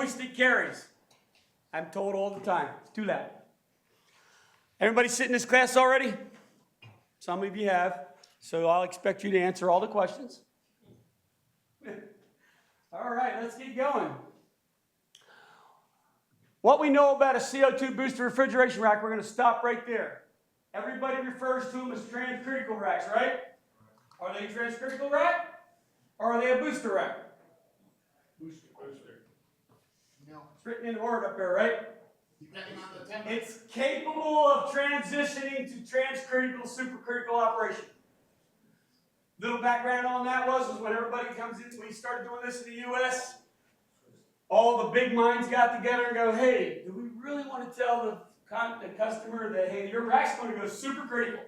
voice that carries. I'm told all the time, it's too loud. Everybody sit in this class already? Some of you have, so I'll expect you to answer all the questions. All right, let's get going. What we know about a CO2 booster refrigeration rack, we're going to stop right there. Everybody refers to them as transcritical racks, right? Are they a transcritical rack? Or are they a booster rack? Booster. No. It's written in the word up there, right? Depending on the temperature. It's capable of transitioning to transcritical, supercritical operation. Little background on that was when everybody comes in, we started doing this in the U.S., all the big minds got together and go, hey, do we really want to tell the customer that, hey, your rack's going to go supercritical?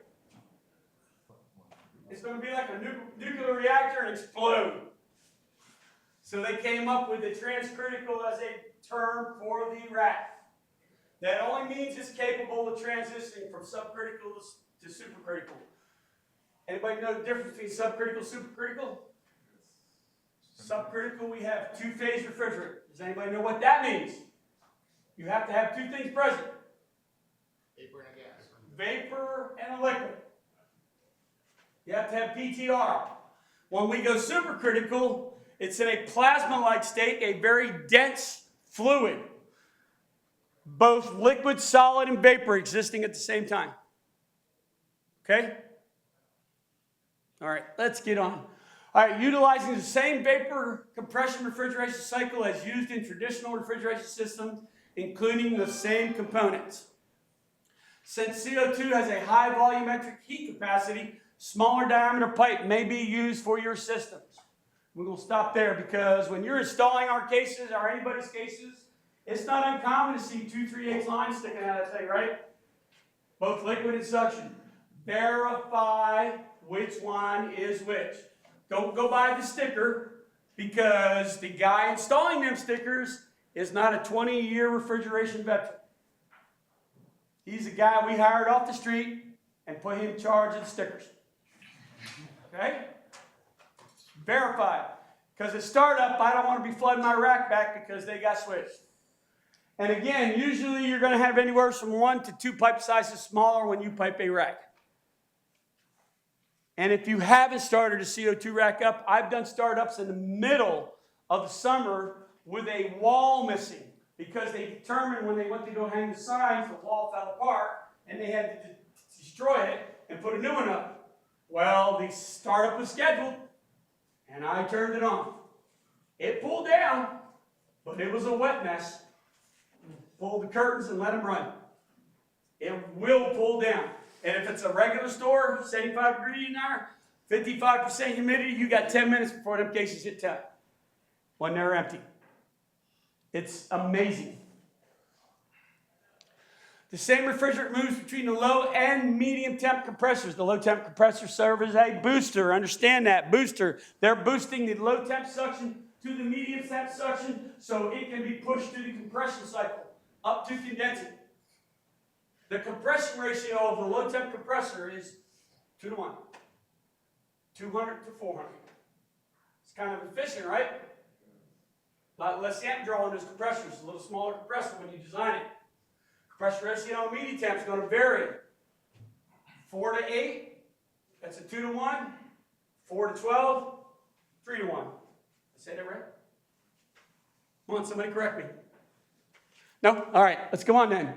It's going to be like a nuclear reactor and explode. So they came up with the transcritical as a term for the rack. That only means it's capable of transitioning from subcritical to supercritical. Anybody know the difference between subcritical and supercritical? Subcritical, we have two-phase refrigerant. Does anybody know what that means? You have to have two things present. Vapor and a gas. Vapor and a liquid. You have to have PTR. When we go supercritical, it's in a plasma-like state, a very dense fluid. Both liquid, solid, and vapor existing at the same time. Okay? All right, let's get on. All right, utilizing the same vapor compression refrigeration cycle as used in traditional refrigeration systems, including the same components. Since CO2 has a high volumetric heat capacity, smaller diameter pipe may be used for your systems. We're going to stop there because when you're installing our cases or anybody's cases, it's not uncommon to see 2 3/8 lines sticking out of that thing, right? Both liquid and suction. Verify which one is which. Don't go by the sticker because the guy installing them stickers is not a 20-year refrigeration veteran. He's a guy we hired off the street and put him in charge of the stickers. Okay? Verify. Because at startup, I don't want to be flooding my rack back because they got switched. And again, usually you're going to have anywhere from 1 to 2 pipe sizes smaller when you pipe a rack. And if you haven't started a CO2 rack up, I've done startups in the middle of the summer with a wall missing because they determined when they went to go hang the signs, the wall fell apart and they had to destroy it and put a new one up. Well, the startup was scheduled and I turned it on. It pulled down, but it was a wet mess. Pull the curtains and let them run. It will pull down. And if it's a regular store, 75 degrees an hour, 55% humidity, you got 10 minutes before them cases hit temp when they're empty. It's amazing. The same refrigerant moves between the low and medium temp compressors. The low temp compressors serve as a booster. Understand that, booster. They're boosting the low temp suction to the medium temp suction so it can be pushed through the compression cycle up to condensing. The compression ratio of the low temp compressor is 2 to 1. 200 to 400. It's kind of efficient, right? A lot less amp draw on those compressors. A little smaller compressor when you design it. Compression ratio on medium temp is going to vary. 4 to 8, that's a 2 to 1. 4 to 12, 3 to 1. I said that right? Come on, somebody correct me. No? All right, let's go on then.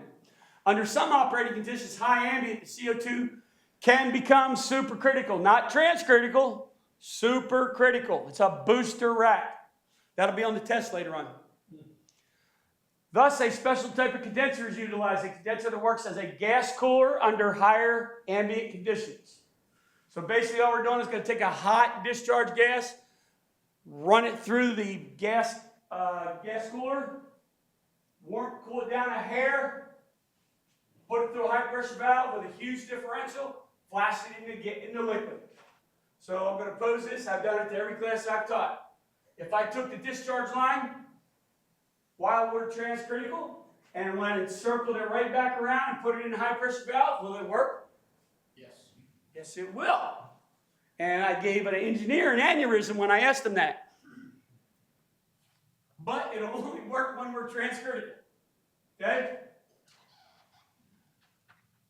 Under some operating conditions, high ambient CO2 can become supercritical. Not transcritical, supercritical. It's a booster rack. That'll be on the test later on. Thus, a special type of condenser is utilized. A condenser that works as a gas cooler under higher ambient conditions. So basically all we're doing is going to take a hot discharge gas, run it through the gas cooler, cool it down a hair, put it through a high pressure valve with a huge differential, flash it into liquid. So I'm going to pose this. I've done it to every class I've taught. If I took the discharge line, while we're transcritical, and went and circled it right back around and put it in a high pressure valve, will it work? Yes. Yes, it will. And I gave an engineer an aneurysm when I asked him that. But it'll only work when we're transferring it. Okay?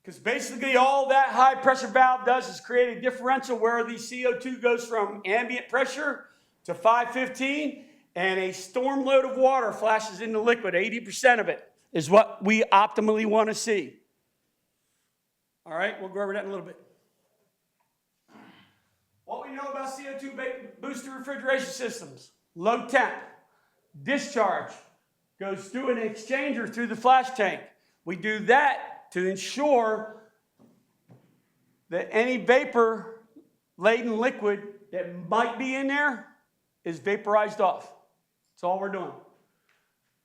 Because basically all that high pressure valve does is create a differential where the CO2 goes from ambient pressure to 515, and a storm load of water flashes into liquid. 80% of it is what we optimally want to see. All right, we'll go over that in a little bit. What we know about CO2 booster refrigeration systems: low temp, discharge, goes through an exchanger through the flash tank. We do that to ensure that any vapor-laden liquid that might be in there is vaporized off. That's all we're doing.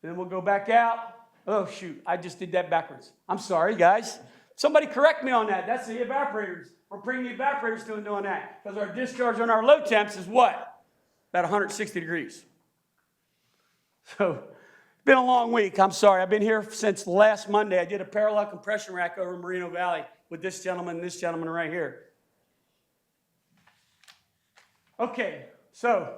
Then we'll go back out. Oh, shoot, I just did that backwards. I'm sorry, guys. Somebody correct me on that. That's the evaporators. We're bringing the evaporators to and doing that. Because our discharge on our low temps is what? About 160 degrees. So, it's been a long week. I'm sorry. I've been here since last Monday. I did a parallel compression rack over in Moreno Valley with this gentleman and this gentleman right here. Okay, so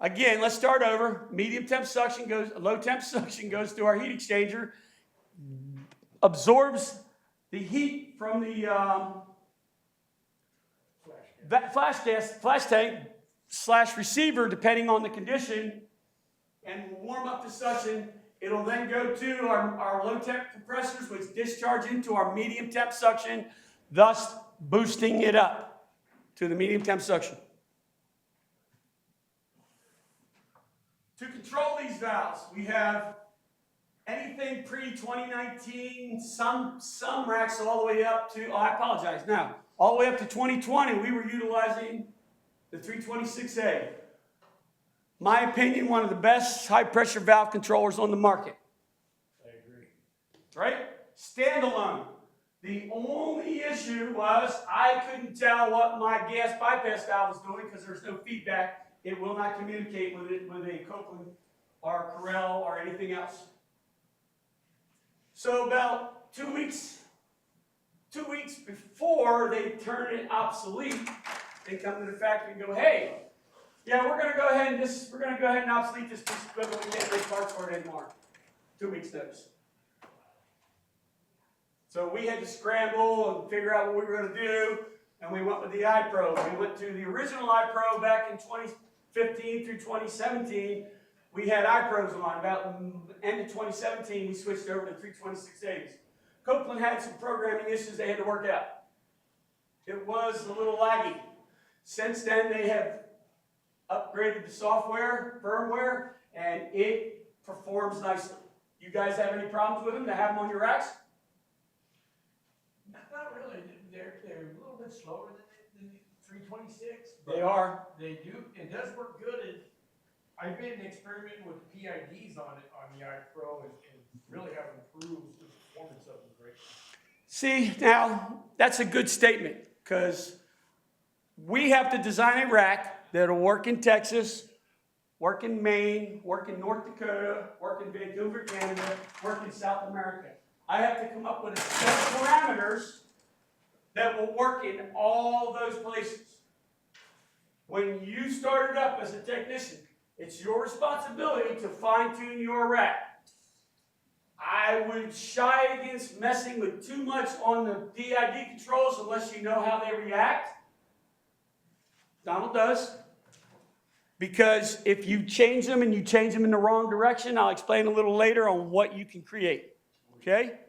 again, let's start over. Medium temp suction goes, low temp suction goes through our heat exchanger, absorbs the heat from the flash tank / receiver, depending on the condition, and will warm up the suction. It'll then go to our low temp compressors, which discharge into our medium temp suction, thus boosting it up to the medium temp suction. To control these valves, we have anything pre-2019, some racks all the way up to, I apologize, now, all the way up to 2020, we were utilizing the 326A. My opinion, one of the best high-pressure valve controllers on the market. I agree. Right? Standalone. The only issue was I couldn't tell what my gas bypass valve was doing because there's no feedback. It will not communicate with it with a Copeland or Corel or anything else. So about 2 weeks before they turn it obsolete, they come to the factory and go, hey, yeah, we're going to go ahead and obsolete this piece of equipment. We can't make parts for it anymore. 2 weeks notice. So we had to scramble and figure out what we were going to do, and we went with the iPro. We went to the original iPro back in 2015 through 2017. We had iPros on. About the end of 2017, we switched over to 326As. Copeland had some programming issues they had to work out. It was a little laggy. Since then, they have upgraded the software, firmware, and it performs nicely. You guys have any problems with them to have them on your racks? Not really. They're a little bit slower than the 326. They are. They do. It does work good. I've been experimenting with PIDs on it on the iPro and really have improved the performance of them greatly. See, now, that's a good statement because we have to design a rack that'll work in Texas, work in Maine, work in North Dakota, work in Vancouver, Canada, work in South America. I have to come up with a set of parameters that will work in all those places. When you start it up as a technician, it's your responsibility to fine-tune your rack. I would shy against messing with too much on the PID controls unless you know how they react. Donald does. Because if you change them and you change them in the wrong direction, I'll explain a little later on what you can create. Okay?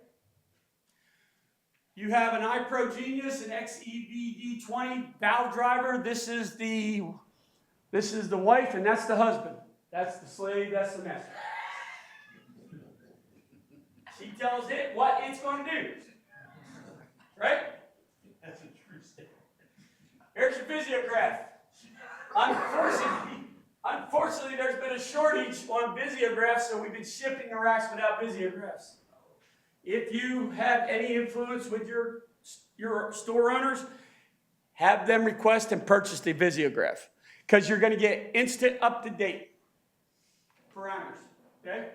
You have an iPro Genius, an XEVD20 valve driver. This is the wife and that's the husband. That's the slave, that's the master. She tells it what it's going to do. Right? That's a true statement. Here's your Visiograph. Unfortunately, there's been a shortage on Visiographs, so we've been shipping the racks without Visiographs. If you have any influence with your store owners, have them request and purchase the Visiograph because you're going to get instant up-to-date parameters. Okay?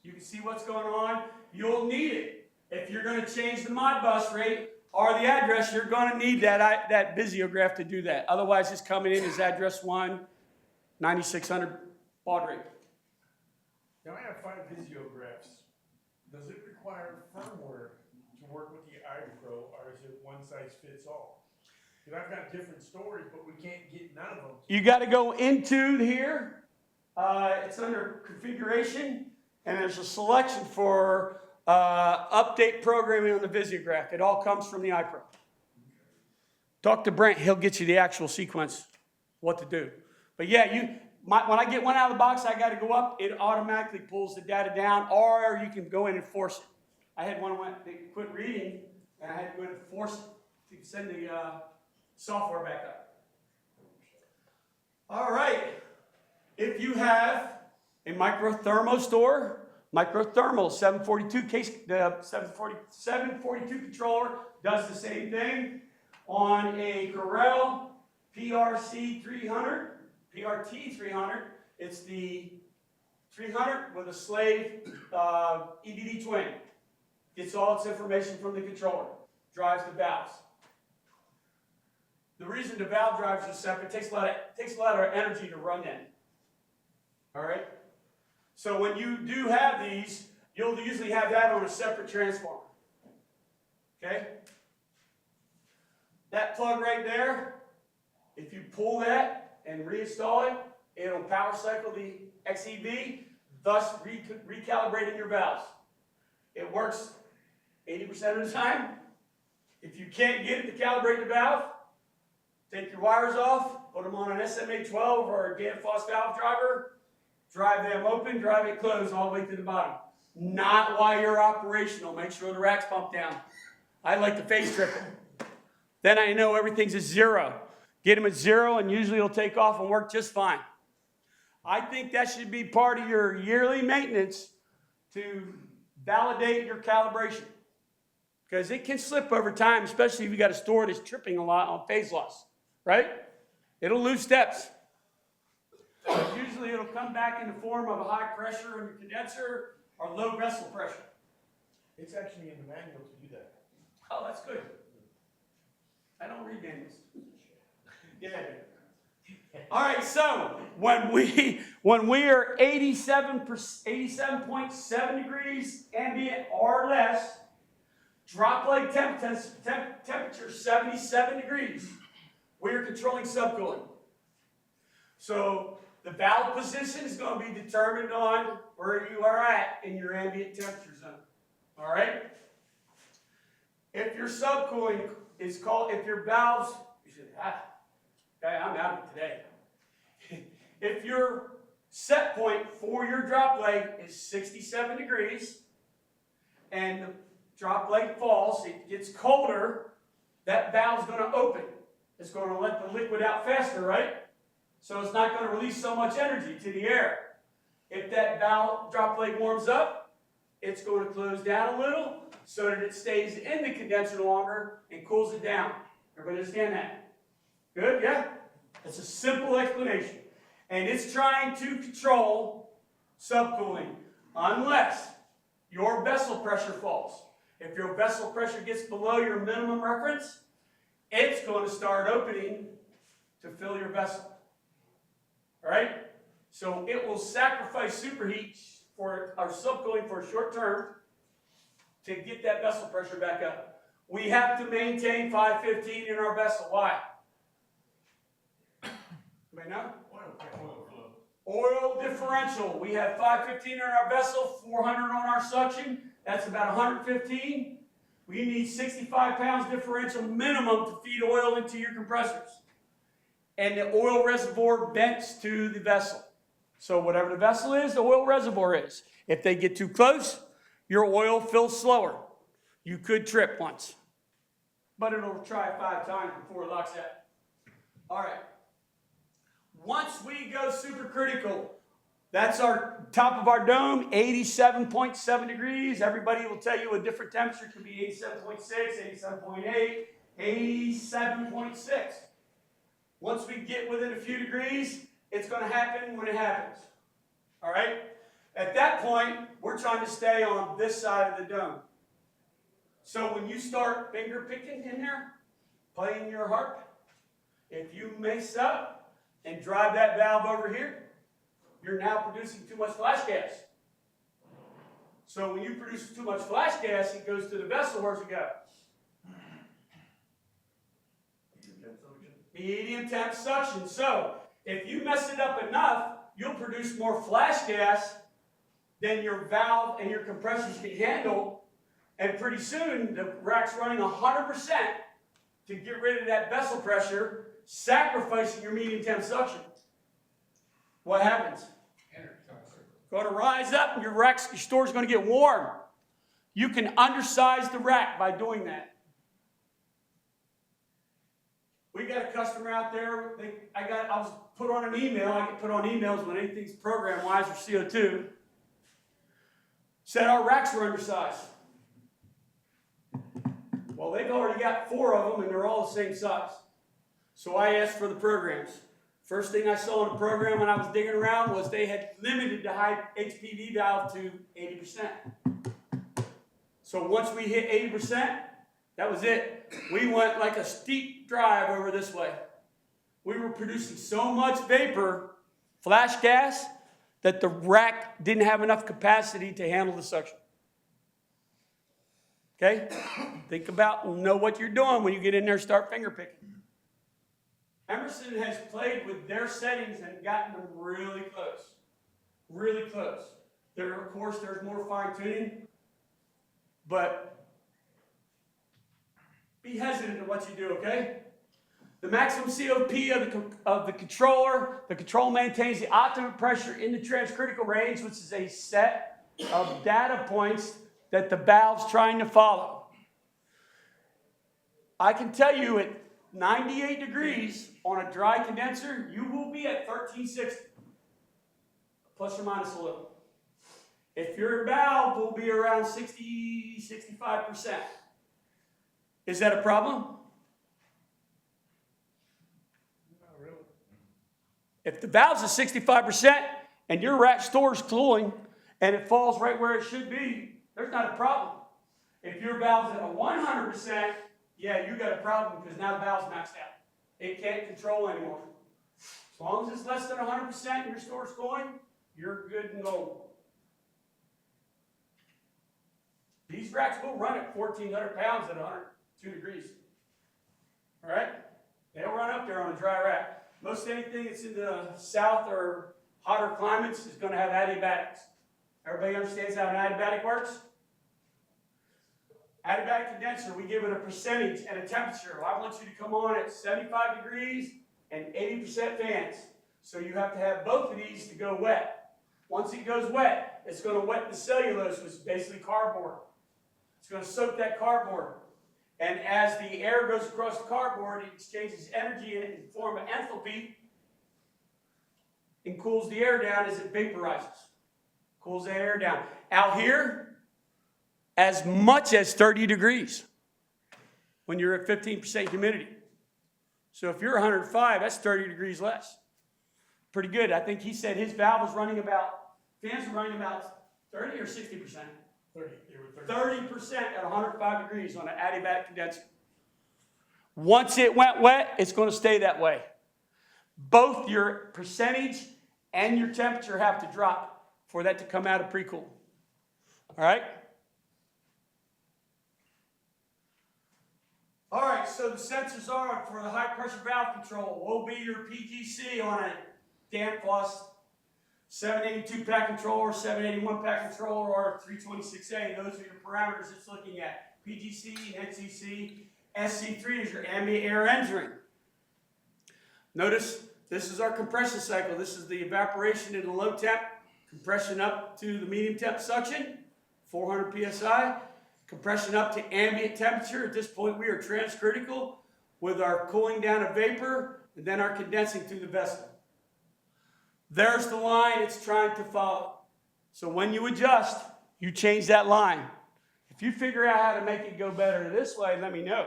You can see what's going on. You'll need it. If you're going to change the Modbus rate or the address, you're going to need that Visiograph to do that. Otherwise, it's coming in as address 1, 9600 baud rate. Now, got 5 Visiographs. Does it require firmware to work with the iPro, or is it one size fits all? Because I've got different stories, but we can't get none of them. You got to go into here. It's under configuration, and there's a selection for update programming on the Visiograph. It all comes from the iPro. Talk to Brent. He'll get you the actual sequence, what to do. But yeah, when I get one out of the box, I got to go up. It automatically pulls the data down, or you can go in and force it. I had one when they quit reading, and I had to go in and force it to send the software back up. All right. If you have a microthermostor, microthermal 742 case, the 742 controller does the same thing. On a Corel PRT 300, it's the 300 with a slave EBD twin. Gets all its information from the controller. Drives the valves. The reason the valve drives are separate, takes a lot of energy to run them. All right? So when you do have these, you'll usually have that on a separate transformer. Okay? That plug right there, if you pull that and reinstall it, it'll power cycle the XEV, thus recalibrating your valves. It works 80% of the time. If you can't get it to calibrate the valve, take your wires off, put them on an SMA-12 or a Danfoss valve driver, drive them open, drive it closed all the way to the bottom. Not while you're operational. Make sure the rack's pumped down. I like to phase trip it. Then I know everything's at 0. Get them at 0 and usually it'll take off and work just fine. I think that should be part of your yearly maintenance to validate your calibration. Because it can slip over time, especially if you got a store that's tripping a lot on phase loss, right? It'll lose steps. But usually it'll come back in the form of a high pressure in your condenser or low vessel pressure. It's actually in the manual to do that. Oh, that's good. I don't read manuals. Yeah. All right, so when we are 87.7 degrees ambient or less, drop leg temperature 77 degrees, we are controlling subcooling. So the valve position is going to be determined on where you are at in your ambient temperature zone. All right? If your subcooling is called, if your valves, you say, okay, I'm out of it today. If your set point for your drop leg is 67 degrees and the drop leg falls, it gets colder, that valve's going to open. It's going to let the liquid out faster, right? So it's not going to release so much energy to the air. If that valve drop leg warms up, it's going to close down a little so that it stays in the condenser longer and cools it down. Everybody understand that? Good, yeah? It's a simple explanation. And it's trying to control subcooling unless your vessel pressure falls. If your vessel pressure gets below your minimum reference, it's going to start opening to fill your vessel. All right? So it will sacrifice superheat for our subcooling for a short term to get that vessel pressure back up. We have to maintain 515 in our vessel. Why? Anybody know? Oil differential. We have 515 in our vessel, 400 on our suction. That's about 115. We need 65 pounds differential minimum to feed oil into your compressors. And the oil reservoir vents to the vessel. So whatever the vessel is, the oil reservoir is. If they get too close, your oil fills slower. You could trip once. But it'll try 5 times before it locks out. All right. Once we go supercritical, that's our top of our dome, 87.7 degrees. Everybody will tell you a different temperature. It could be 87.6, 87.8, 87.6. Once we get within a few degrees, it's going to happen when it happens. All right? At that point, we're trying to stay on this side of the dome. So when you start finger picking in there, playing your harp, if you mess up and drive that valve over here, you're now producing too much flash gas. So when you produce too much flash gas, it goes to the vessel. Where's it go? Medium temp suction. So if you mess it up enough, you'll produce more flash gas than your valve and your compressors can handle. And pretty soon, the rack's running 100% to get rid of that vessel pressure, sacrificing your medium temp suction. What happens? Going to rise up, and your store's going to get warm. You can undersize the rack by doing that. We got a customer out there. I was put on an email. I get put on emails when anything's program-wise or CO2. Said our racks were undersized. Well, they've already got 4 of them, and they're all the same size. So I asked for the programs. First thing I saw in the program when I was digging around was they had limited the high HPV valve to 80%. So once we hit 80%, that was it. We went like a steep drive over this way. We were producing so much vapor, flash gas, that the rack didn't have enough capacity to handle the suction. Okay? Think about and know what you're doing when you get in there and start finger picking. Emerson has played with their settings and gotten them really close. Really close. Of course, there's more fine tuning, but be hesitant in what you do, okay? The maximum COP of the controller, the control maintains the optimum pressure in the transcritical range, which is a set of data points that the valve's trying to follow. I can tell you at 98 degrees on a dry condenser, you will be at 1360, plus or minus a little. If your valve will be around 60, 65%. Is that a problem? Not really. If the valve's at 65% and your rack store's cooling and it falls right where it should be, there's not a problem. If your valve's at 100%, yeah, you got a problem because now the valve's maxed out. It can't control anymore. As long as it's less than 100% and your store's cooling, you're good and go. These racks will run at 1,400 pounds at 102 degrees. All right? They'll run up there on a dry rack. Most anything that's in the south or hotter climates is going to have adiabatics. Everybody understands how an adiabatic works? Adiabatic condenser, we give it a percentage and a temperature. I want you to come on at 75 degrees and 80% fans. So you have to have both of these to go wet. Once it goes wet, it's going to wet the cellulose, which is basically cardboard. It's going to soak that cardboard. And as the air goes across the cardboard, it exchanges energy in it in the form of enthalpy and cools the air down as it vaporizes. Cools the air down. Out here, as much as 30 degrees when you're at 15% humidity. So if you're 105, that's 30 degrees less. Pretty good. I think he said his valve was running about, fans were running about 30 or 60%? 30. They were 30% at 105 degrees on an adiabatic condenser. Once it went wet, it's going to stay that way. Both your percentage and your temperature have to drop for that to come out of pre-cool. All right? All right, so the sensors are for the high pressure valve control will be your PGC on a Danfoss 782 pack controller, 781 pack controller, or 326A. Those are your parameters it's looking at. PGC, NCC, SC3 is your ambient air entering. Notice this is our compression cycle. This is the evaporation in the low temp, compression up to the medium temp suction, 400 psi. Compression up to ambient temperature. At this point, we are transcritical with our cooling down of vapor and then our condensing through the vessel. There's the line it's trying to follow. So when you adjust, you change that line. If you figure out how to make it go better this way, let me know.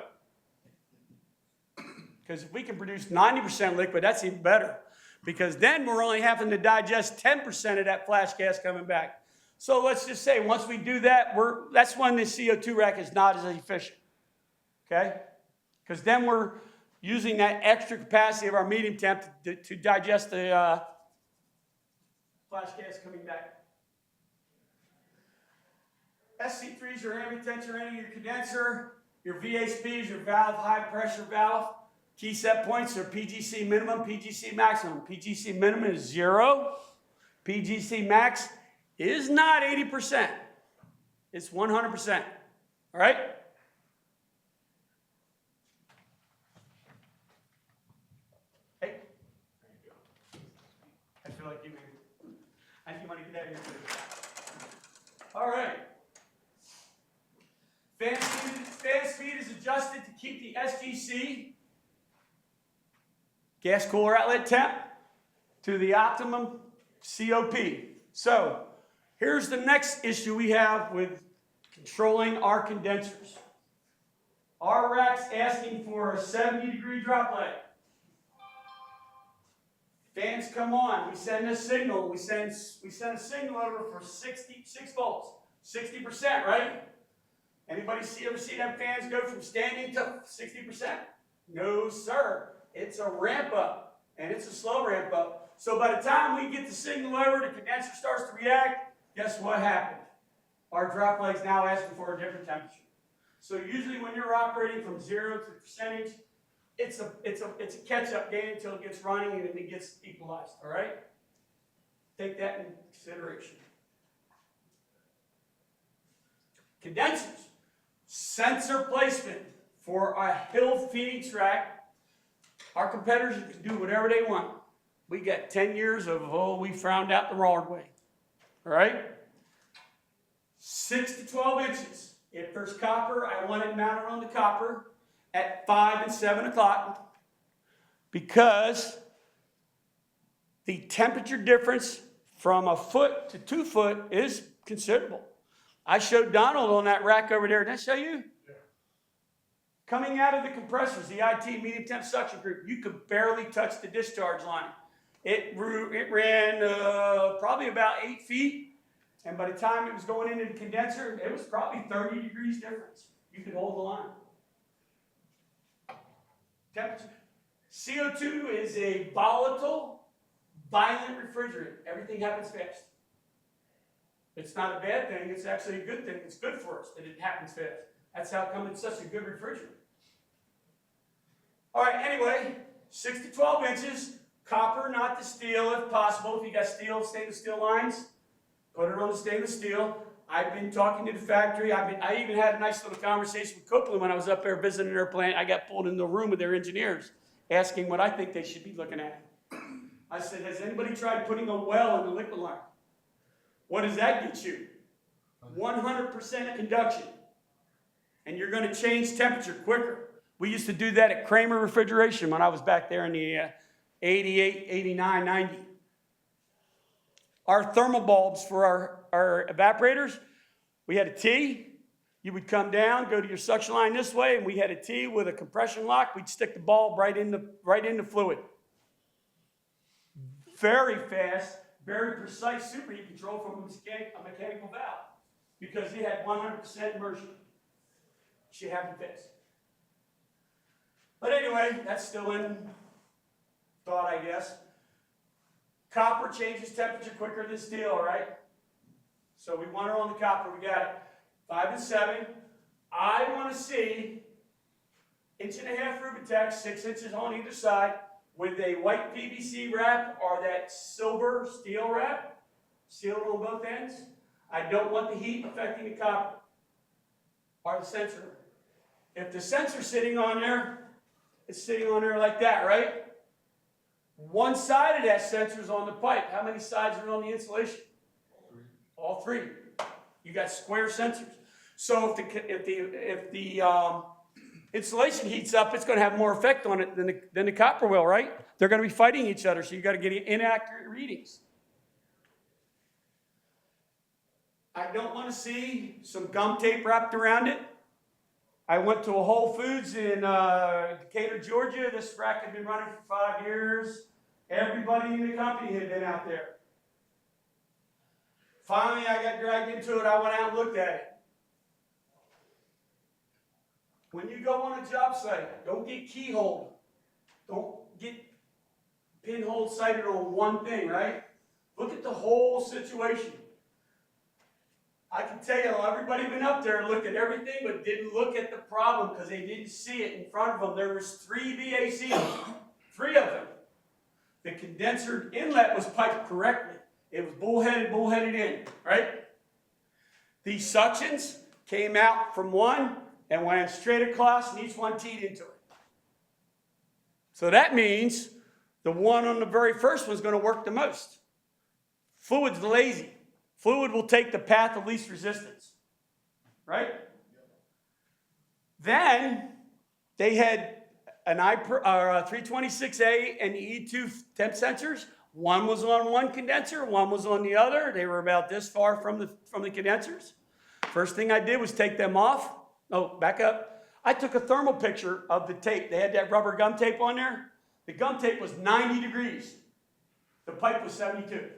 Because if we can produce 90% liquid, that's even better. Because then we're only having to digest 10% of that flash gas coming back. So let's just say once we do that, that's when the CO2 rack is not as efficient, okay? Because then we're using that extra capacity of our medium temp to digest the flash gas coming back. SC3 is your ambient temperature rating, your condenser. Your VHP is your valve, high pressure valve. Key set points are PGC minimum, PGC maximum. PGC minimum is 0. PGC max is not 80%. It's 100%. All right? Hey. I feel like you want to get out of here too. All right. Fan speed is adjusted to keep the SGC, gas cooler outlet temp, to the optimum COP. So, here's the next issue we have with controlling our condensers. Our rack's asking for a 70-degree drop leg. Fans come on, we send a signal, we send a signal over for 6 volts, 60%, right? Anybody ever see them fans go from standing to 60%? No, sir. It's a ramp up, and it's a slow ramp up. So by the time we get the signal over, the condenser starts to react, guess what happened? Our drop leg's now asking for a different temperature. So usually when you're operating from 0 to percentage, it's a catch-up game until it gets running and then it gets equalized, all right? Take that into consideration. Condensers. Sensor placement for a Hillphoenix rack. Our competitors can do whatever they want. We got 10 years of, we found out the wrong way. All right? 6 to 12 inches. If there's copper, I want it mounted on the copper at 5 and 7 o'clock because the temperature difference from a foot to 2 foot is considerable. I showed Donald on that rack over there. Did I show you? Yeah. Coming out of the compressors, the IT medium temp suction group, you could barely touch the discharge line. It ran probably about 8 feet, and by the time it was going into the condenser, it was probably 30 degrees difference. You could hold the line. Temperature. CO2 is a volatile, violent refrigerant. Everything happens fast. It's not a bad thing, it's actually a good thing. It's good for us that it happens fast. That's how come it's such a good refrigerant. All right, anyway, 6 to 12 inches, copper, not the steel if possible. If you got stainless steel lines, put it on the stainless steel. I've been talking to the factory. I even had a nice little conversation with Copeland when I was up there visiting their plant. I got pulled into a room with their engineers, asking what I think they should be looking at. I said, has anybody tried putting a well in the liquid line? What does that get you? 100% conduction. And you're going to change temperature quicker. We used to do that at Kramer Refrigeration when I was back there in the 88, 89, 90. Our thermal bulbs for our evaporators, we had a T. You would come down, go to your suction line this way, and we had a T with a compression lock. We'd stick the bulb right in the fluid. Very fast. Very precise superheat control from a mechanical valve because it had 100% immersion. Should have it fixed. But anyway, that's still in thought, I guess. Copper changes temperature quicker than steel, right? So we want it on the copper. We got it. 5 and 7. I want to see 1.5 Rubitex, 6 inches on either side, with a white PVC wrap or that silver steel wrap, sealed on both ends. I don't want the heat affecting the copper or the sensor. If the sensor's sitting on there, it's sitting on there like that, right? One side of that sensor is on the pipe. How many sides are on the insulation? All three. You got square sensors. So if the insulation heats up, it's going to have more effect on it than the copper will, right? They're going to be fighting each other, so you got to get inaccurate readings. I don't want to see some gum tape wrapped around it. I went to a Whole Foods in Decatur, Georgia. This rack had been running for 5 years. Everybody in the company had been out there. Finally, I got dragged into it. I went out and looked at it. When you go on a job site, don't get keyholed. Don't get pinhole sighted on one thing, right? Look at the whole situation. I can tell you, everybody been up there and looked at everything, but didn't look at the problem because they didn't see it in front of them. There was 3 VACs, 3 of them. The condenser inlet was piped correctly. It was bullheaded in, right? These suctions came out from one and went straight across, and each one teed into it. So that means the one on the very first one is going to work the most. Fluid's lazy. Fluid will take the path of least resistance, right? Then they had an 326A and E2 temp sensors. One was on one condenser, one was on the other. They were about this far from the condensers. First thing I did was take them off. Oh, back up. I took a thermal picture of the tape. They had that rubber gum tape on there. The gum tape was 90 degrees. The pipe was 72.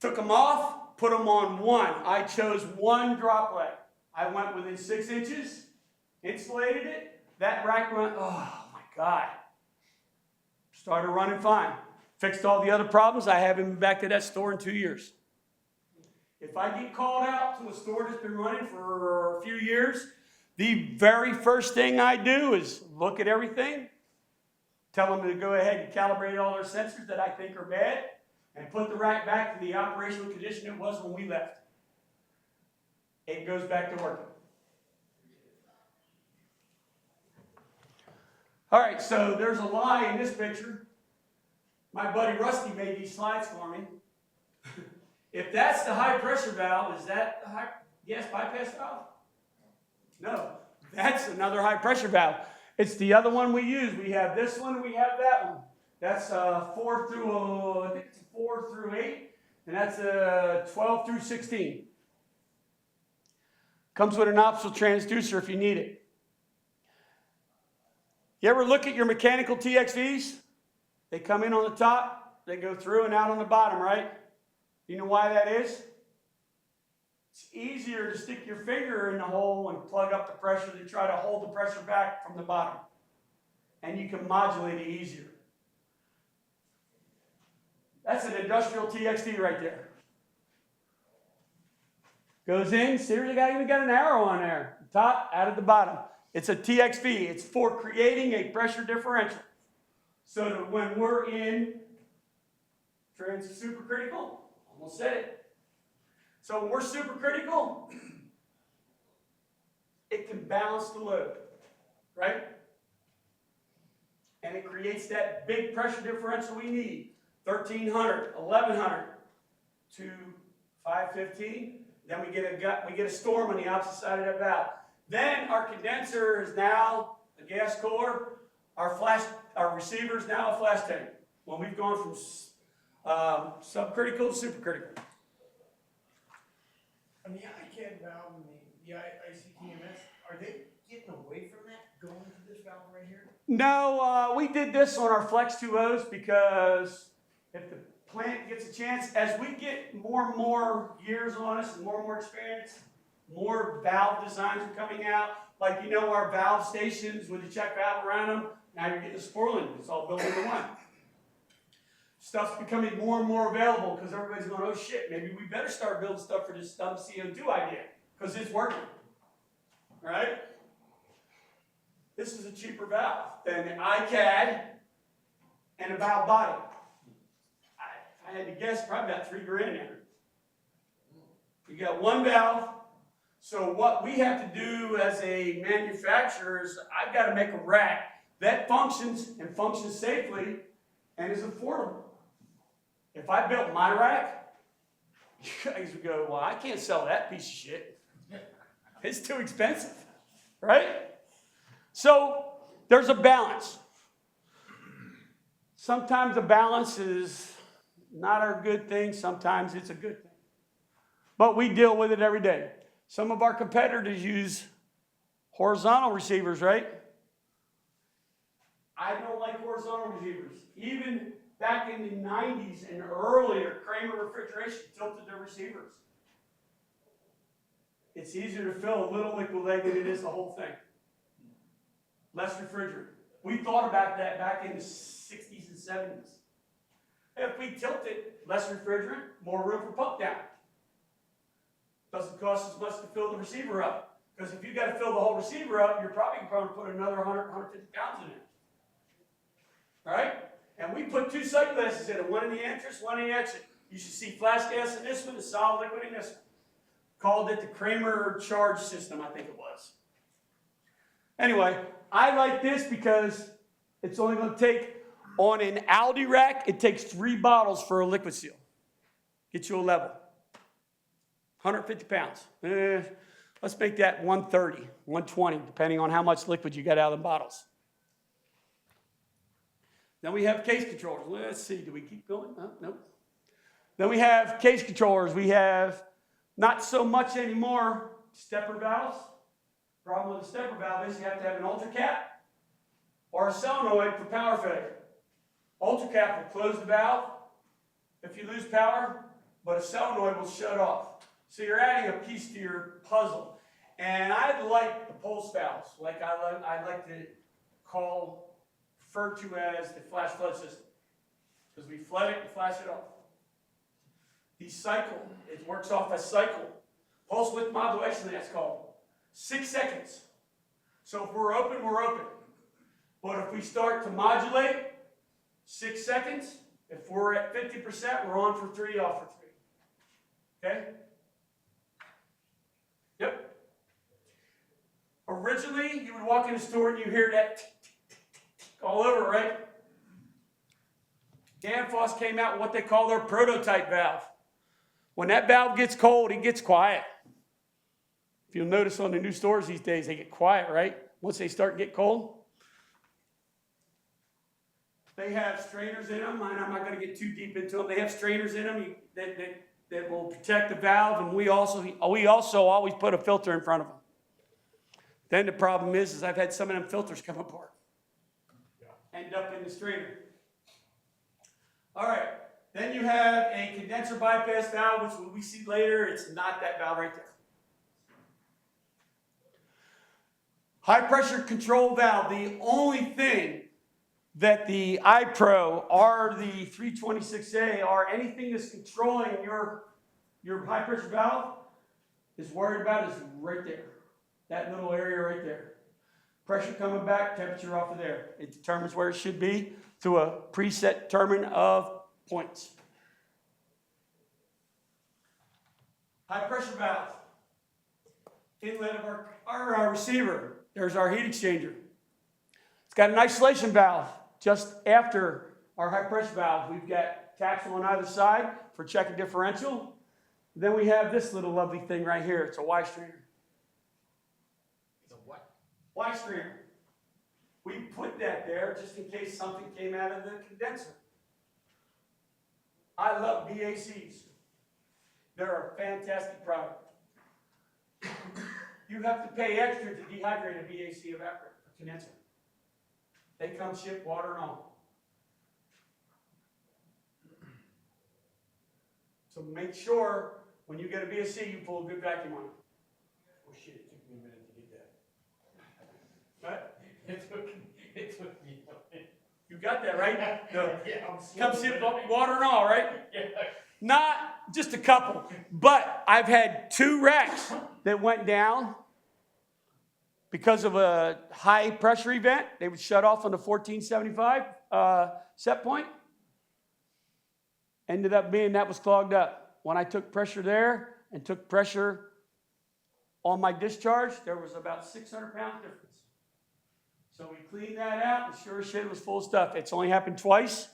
Took them off, put them on one. I chose one droplet. I went within 6 inches, insulated it. That rack went, oh my God. Started running fine. Fixed all the other problems. I haven't been back to that store in 2 years. If I get called out to a store that's been running for a few years, the very first thing I do is look at everything, tell them to go ahead and calibrate all their sensors that I think are bad, and put the rack back to the operational condition it was when we left. It goes back to working. All right, so there's a lie in this picture. My buddy Rusty made these slides for me. If that's the high pressure valve, is that the high gas bypass valve? No, that's another high pressure valve. It's the other one we use. We have this one, we have that one. That's 4 through 8, and that's 12 through 16. Comes with an optional transducer if you need it. You ever look at your mechanical TXVs? They come in on the top, they go through and out on the bottom, right? You know why that is? It's easier to stick your finger in the hole and plug up the pressure than try to hold the pressure back from the bottom. And you can modulate it easier. That's an industrial TXV right there. Goes in, see, even got an arrow on there. Top, out at the bottom. It's a TXV. It's for creating a pressure differential. So that when we're in supercritical, almost said it. So when we're supercritical, it can balance the load, right? And it creates that big pressure differential we need. 1300, 1100 to 515. Then we get a storm on the opposite side of that valve. Then our condenser is now a gas core. Our receiver is now a flash tank. When we've gone from subcritical to supercritical. On the ICAD valve and the ICTMS, are they getting away from that, going to this valve right here? No, we did this on our Flex 2Os because if the plant gets a chance, as we get more and more years on us and more experience, more valve designs are coming out. Like, you know, our valve stations with the check valve around them, now you're getting a spoiling. It's all built into one. Stuff's becoming more and more available because everybody's going, oh shit, maybe we better start building stuff for this dumb CO2 idea because it's working. All right? This is a cheaper valve than the ICAD and a valve body. I had to guess probably about $3 grand in there. You got one valve. So what we have to do as a manufacturer is I've got to make a rack that functions and functions safely and is affordable. If I built my rack, you guys would go, well, I can't sell that piece of shit. It's too expensive, right? So there's a balance. Sometimes the balance is not a good thing. Sometimes it's a good thing. But we deal with it every day. Some of our competitors use horizontal receivers, right? I don't like horizontal receivers. Even back in the 90s and earlier, Kramer Refrigeration tilted their receivers. It's easier to fill a little liquid leg than it is the whole thing. Less refrigerant. We thought about that back in the 60s and 70s. If we tilt it, less refrigerant, more room for pump down. Doesn't cost as much to fill the receiver up. Because if you got to fill the whole receiver up, you're probably going to put another 100, 150 pounds in it. All right? And we put 2 sight glasses in it, one in the entrance, one in the exit. You should see flash gas in this one, the solid liquid in this one. Called it the Kramer charge system, I think it was. Anyway, I like this because it's only going to take, on an Aldi rack, it takes 3 bottles for a liquid seal. Get you a level. 150 pounds. Let's make that 130, 120, depending on how much liquid you got out of the bottles. Then we have case controllers. Let's see, do we keep going? Nope. Then we have case controllers. We have, not so much anymore, stepper valves. Problem with a stepper valve is you have to have an ultracap or a solenoid for power failure. Ultracap will close the valve if you lose power, but a solenoid will shut off. So you're adding a piece to your puzzle. And I like the pulse valves, like I like to refer to as the flash flood system. Because we flood it and flash it off. The cycle, it works off a cycle. Pulse width modulation, that's called. 6 seconds. So if we're open, we're open. But if we start to modulate, 6 seconds. If we're at 50%, we're on for 3, off for 3. Okay? Yep. Originally, you would walk in the store and you hear that all over, right? Danfoss came out with what they call their prototype valve. When that valve gets cold, it gets quiet. If you'll notice on the new stores these days, they get quiet, right? Once they start to get cold. They have strainers in them, and I'm not going to get too deep into them. They have strainers in them that will protect the valve, and we also always put a filter in front of them. Then the problem is I've had some of them filters come apart. End up in the strainer. All right. Then you have a condenser bypass valve, which when we see later, it's not that valve right there. High pressure control valve, the only thing that the iPro or the 326A or anything that's controlling your high pressure valve is worried about is right there. That little area right there. Pressure coming back, temperature off of there. It determines where it should be through a preset determinant of points. High pressure valve. Inlet of our receiver. There's our heat exchanger. It's got an isolation valve just after our high pressure valve. We've got taps on either side for checking differential. Then we have this little lovely thing right here. It's a Y strainer. It's a what? Y strainer. We put that there just in case something came out of the condenser. I love BACs. They're a fantastic product. You have to pay extra to dehydrate a BAC evaporator, a condenser. They come shipped, water and all. So make sure when you get a BAC, you pull a good vacuum on it. Oh shit, it took me a minute to get that. What? It took me a minute. You got that, right? Yeah, I'm Come slow. ship water and all, right? Yeah. Not just a couple, but I've had 2 racks that went down because of a high pressure event. They would shut off on the 1475 set point. Ended up being that was clogged up. When I took pressure there and took pressure on my discharge, there was about 600 pound difference. So we cleaned that out, and sure as shit it was full of stuff. It's only happened twice.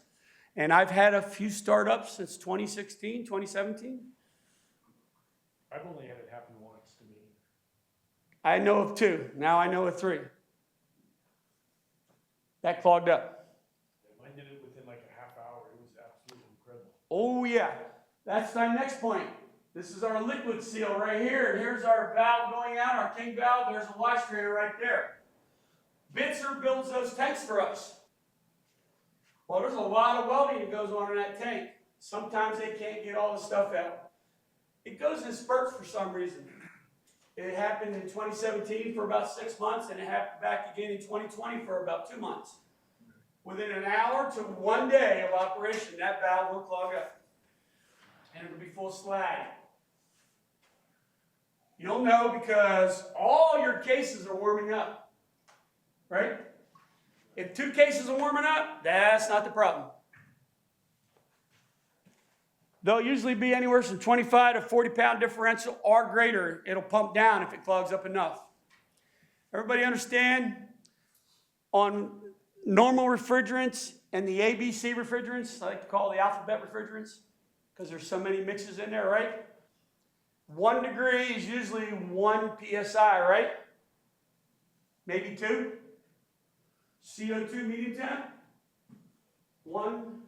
And I've had a few startups since 2016, 2017. I've only had it happen once to me. I know of 2. Now I know of 3. That clogged up. Mine did it within like a half hour. It was absolutely incredible. Oh, yeah. That's our next point. This is our liquid seal right here. And here's our valve going out, our king valve. There's a Y strainer right there. Bitzer builds those tanks for us. Well, there's a lot of welding that goes on in that tank. Sometimes they can't get all the stuff out. It goes in spurts for some reason. It happened in 2017 for about 6 months, and it happened back again in 2020 for about 2 months. within an hour to 1 day of operation, that valve will clog up. And it'll be full of slag. You'll know because all your cases are warming up, right? If 2 cases are warming up, that's not the problem. They'll usually be anywhere from 25 to 40 pound differential or greater. It'll pump down if it clogs up enough. Everybody understand? On normal refrigerants and the ABC refrigerants, I like to call the alphabet refrigerants, because there's so many mixes in there, right? 1 degree is usually 1 PSI, right? Maybe 2. CO2 medium temp, 1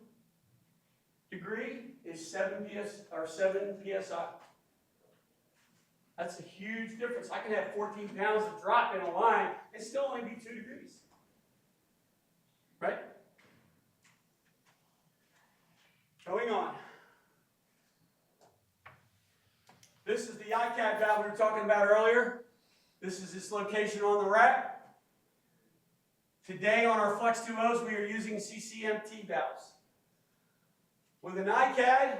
degree is 7 PSI. That's a huge difference. I can have 14 pounds of drop in a line and still only be 2 degrees. Right? Going on. This is the ICAD valve we were talking about earlier. This is its location on the rack. Today on our Flex 2Os, we are using CCMT valves. With an ICAD,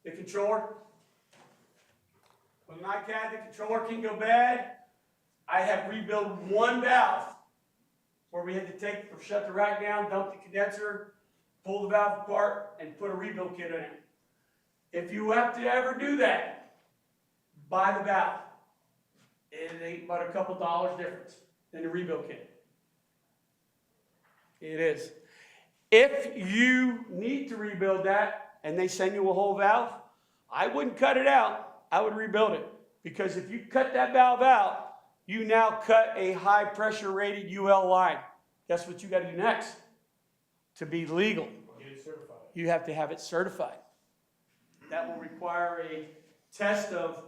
the controller can go bad. I have rebuilt 1 valve where we had to shut the rack down, dump the condenser, pull the valve apart, and put a rebuild kit in it. If you have to ever do that, buy the valve. It ain't but a couple dollars difference than the rebuild kit. It is. If you need to rebuild that and they send you a whole valve, I wouldn't cut it out. I would rebuild it. Because if you cut that valve out, you now cut a high pressure rated UL line. Guess what you got to do next? To be legal, Get it certified. you have to have it certified. That will require a test of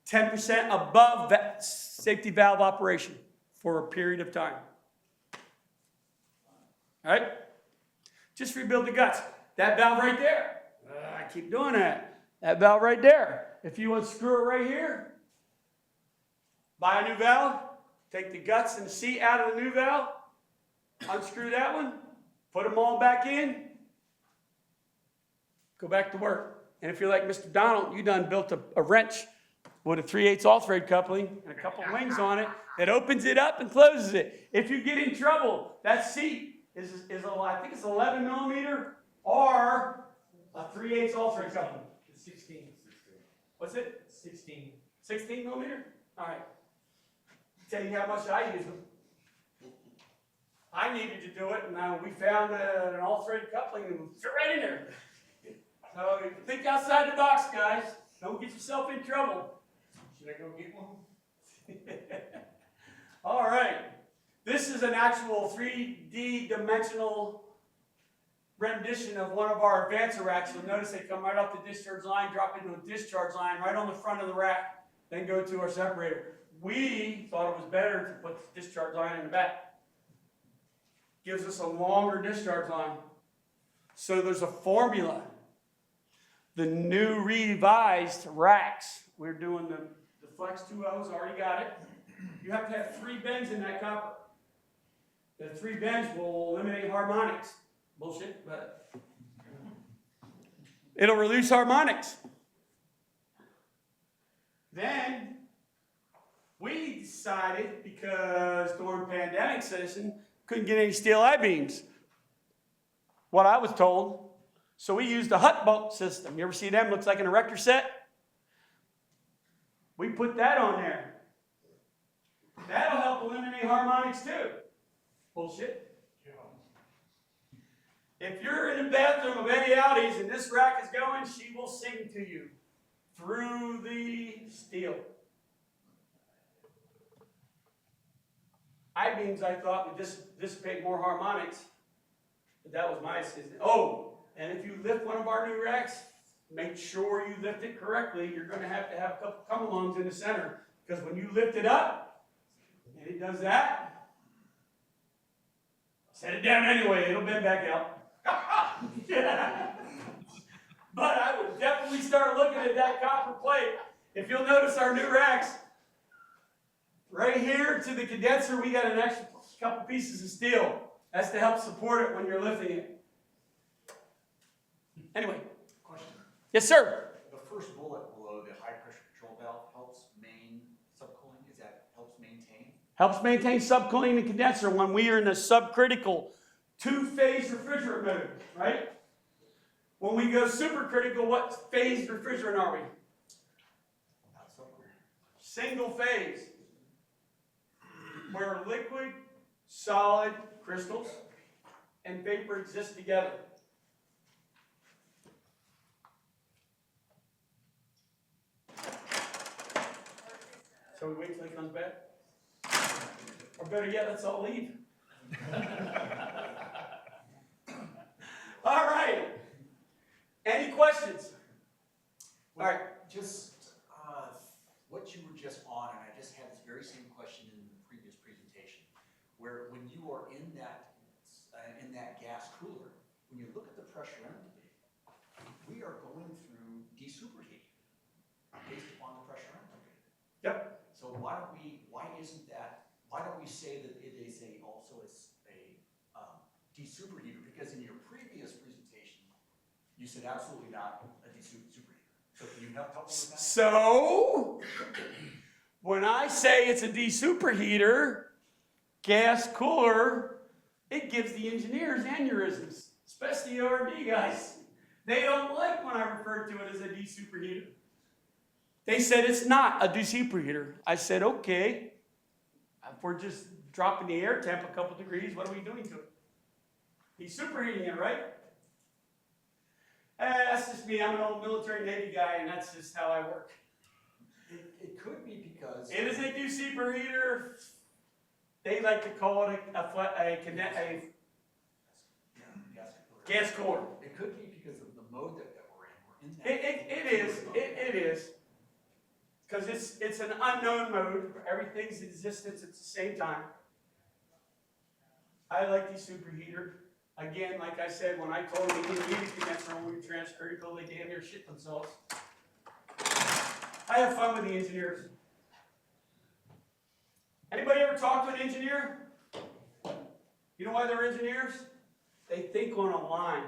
10% above safety valve operation for a period of time. All right? Just rebuild the guts. That valve right there. I keep doing that. That valve right there. If you unscrew it right here, buy a new valve, take the guts and the seat out of the new valve, unscrew that one, put them all back in, go back to work. And if you're like Mr. Donald, you done built a wrench with a 3/8 all-thread coupling and a couple wings on it that opens it up and closes it. If you get in trouble, that seat is I think it's 11 millimeter or a 3/8 all-thread coupling. 16. What's it? 16. 16 millimeter? All right. Tell you how much I use them. I needed to do it, and we found an all-thread coupling and fit right in there. So think outside the box, guys. Don't get yourself in trouble. Should I go get one? All right. This is an actual 3D dimensional rendition of one of our advancer racks. You'll notice they come right off the discharge line, drop into a discharge line right on the front of the rack, then go to our separator. We thought it was better to put the discharge line in the back. Gives us a longer discharge line. So there's a formula. The new revised racks, we're doing the Flex 2Os, already got it. You have to have 3 bends in that copper. The 3 bends will eliminate harmonics. Bullshit, but it'll reduce harmonics. Then we decided, because during pandemic session, couldn't get any steel I-beams. What I was told. So we used the hut bolt system. You ever see them? Looks like an erector set. We put that on there. That'll help eliminate harmonics too. Bullshit. If you're in the bathroom of any Audis and this rack is going, she will sing to you through the steel. I-beams, I thought, would dissipate more harmonics, but that was my assistant. Oh, and if you lift one of our new racks, make sure you lift it correctly. You're going to have a couple come-alongs in the center, because when you lift it up, and it does that, set it down anyway, it'll bend back out. But I would definitely start looking at that copper plate. If you'll notice our new racks, right here to the condenser, we got an extra couple pieces of steel. That's to help support it when you're lifting it. Anyway, Question. yes, sir. The first bullet below the high pressure control valve helps subcooling, is that helps maintain? Helps maintain subcooling in the condenser when we are in a subcritical two-phase refrigerant mode, right? When we go supercritical, what phase refrigerant are we? Not subcool. Single phase. Where liquid, solid, crystals, and vapor exist together. So we wait till he comes back? Or better yet, let's all leave. All right. Any questions? All right. Just what you were just on, and I just had this very same question in the previous presentation, where when you are in that gas cooler, when you look at the pressure envelope, we are going through desuperheating based upon the pressure envelope. Yep. So why don't we say that it is also a desuperheater? Because in your previous presentation, you said absolutely not a desuperheater. So can you help me with that? So, when I say it's a desuperheater, gas cooler, it gives the engineers aneurysms, especially the R&D guys. They don't like when I refer to it as a desuperheater. They said it's not a desuperheater. I said, okay, if we're just dropping the air temp a couple degrees, what are we doing to it? Desuperheating it, right? That's just me. I'm an old military Navy guy, and that's just how I work. It could be because It is a desuperheater. They like to call it a gas cooler. It could be because of the mode that we're in. We're in that. It is. Because it's an unknown mode. Everything's in existence at the same time. I like desuperheater. Again, like I said, when I told them they didn't need a condenser when we were transcritical, they damn near shit themselves. I have fun with the engineers. Anybody ever talk to an engineer? You know why they're engineers? They think on a line.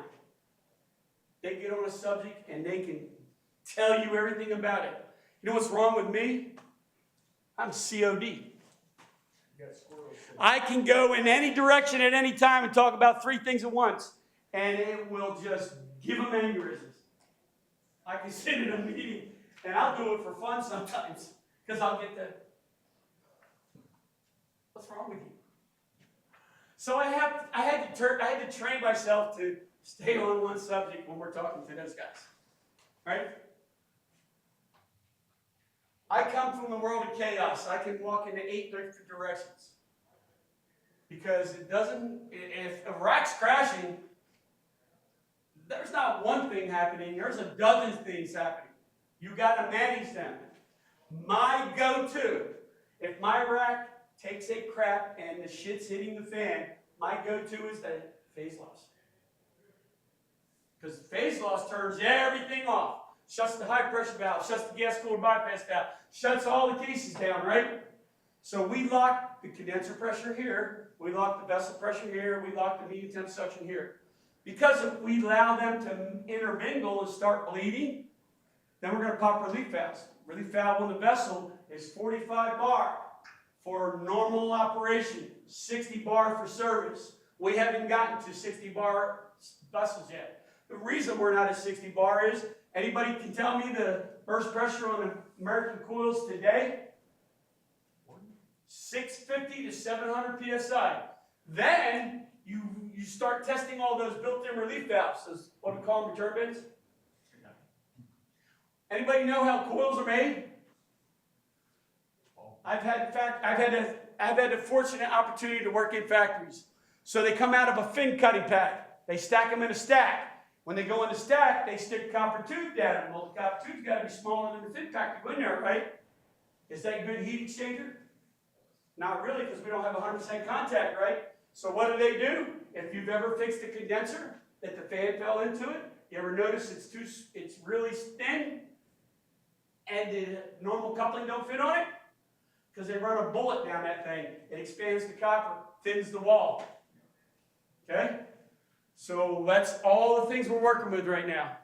They get on a subject and they can tell you everything about it. You know what's wrong with me? I'm COD. I can go in any direction at any time and talk about three things at once, and it will just give them aneurysms. I can sit in a meeting, and I'll do it for fun sometimes, because I'll get the, what's wrong with you? So I had to train myself to stay on one subject when we're talking to those guys, right? I come from the world of chaos. I can walk into 8 different directions. Because it doesn't, if a rack's crashing, there's not one thing happening, there's a dozen things happening. You got to manage them. My go-to, if my rack takes a crap and the shit's hitting the fan, my go-to is the phase loss. Because phase loss turns everything off. Shuts the high pressure valve, shuts the gas cooler bypass valve, shuts all the cases down, right? So we lock the condenser pressure here, we lock the vessel pressure here, we lock the medium temp suction here. Because if we allow them to intermingle and start bleeding, then we're going to pop relief valves. Relief valve on the vessel is 45 bar for normal operation, 60 bar for service. We haven't gotten to 60 bar vessels yet. The reason we're not at 60 bar is, anybody can tell me the burst pressure on American coils today? 650 to 700 psi. Then you start testing all those built-in relief valves, those what we call them return bins. Anybody know how coils are made? I've had the fortunate opportunity to work in factories. So they come out of a fin cutting pad. They stack them in a stack. When they go in the stack, they stick copper tube down. Well, the copper tube's got to be smaller than the fin pack to go in there, right? Is that a good heat exchanger? Not really, because we don't have 100% contact, right? So what do? If you've ever fixed a condenser that the fan fell into it, you ever notice it's really thin and the normal coupling don't fit on it? Because they run a bullet down that thing. It expands the copper, thins the wall. Okay? So that's all the things we're working with right now.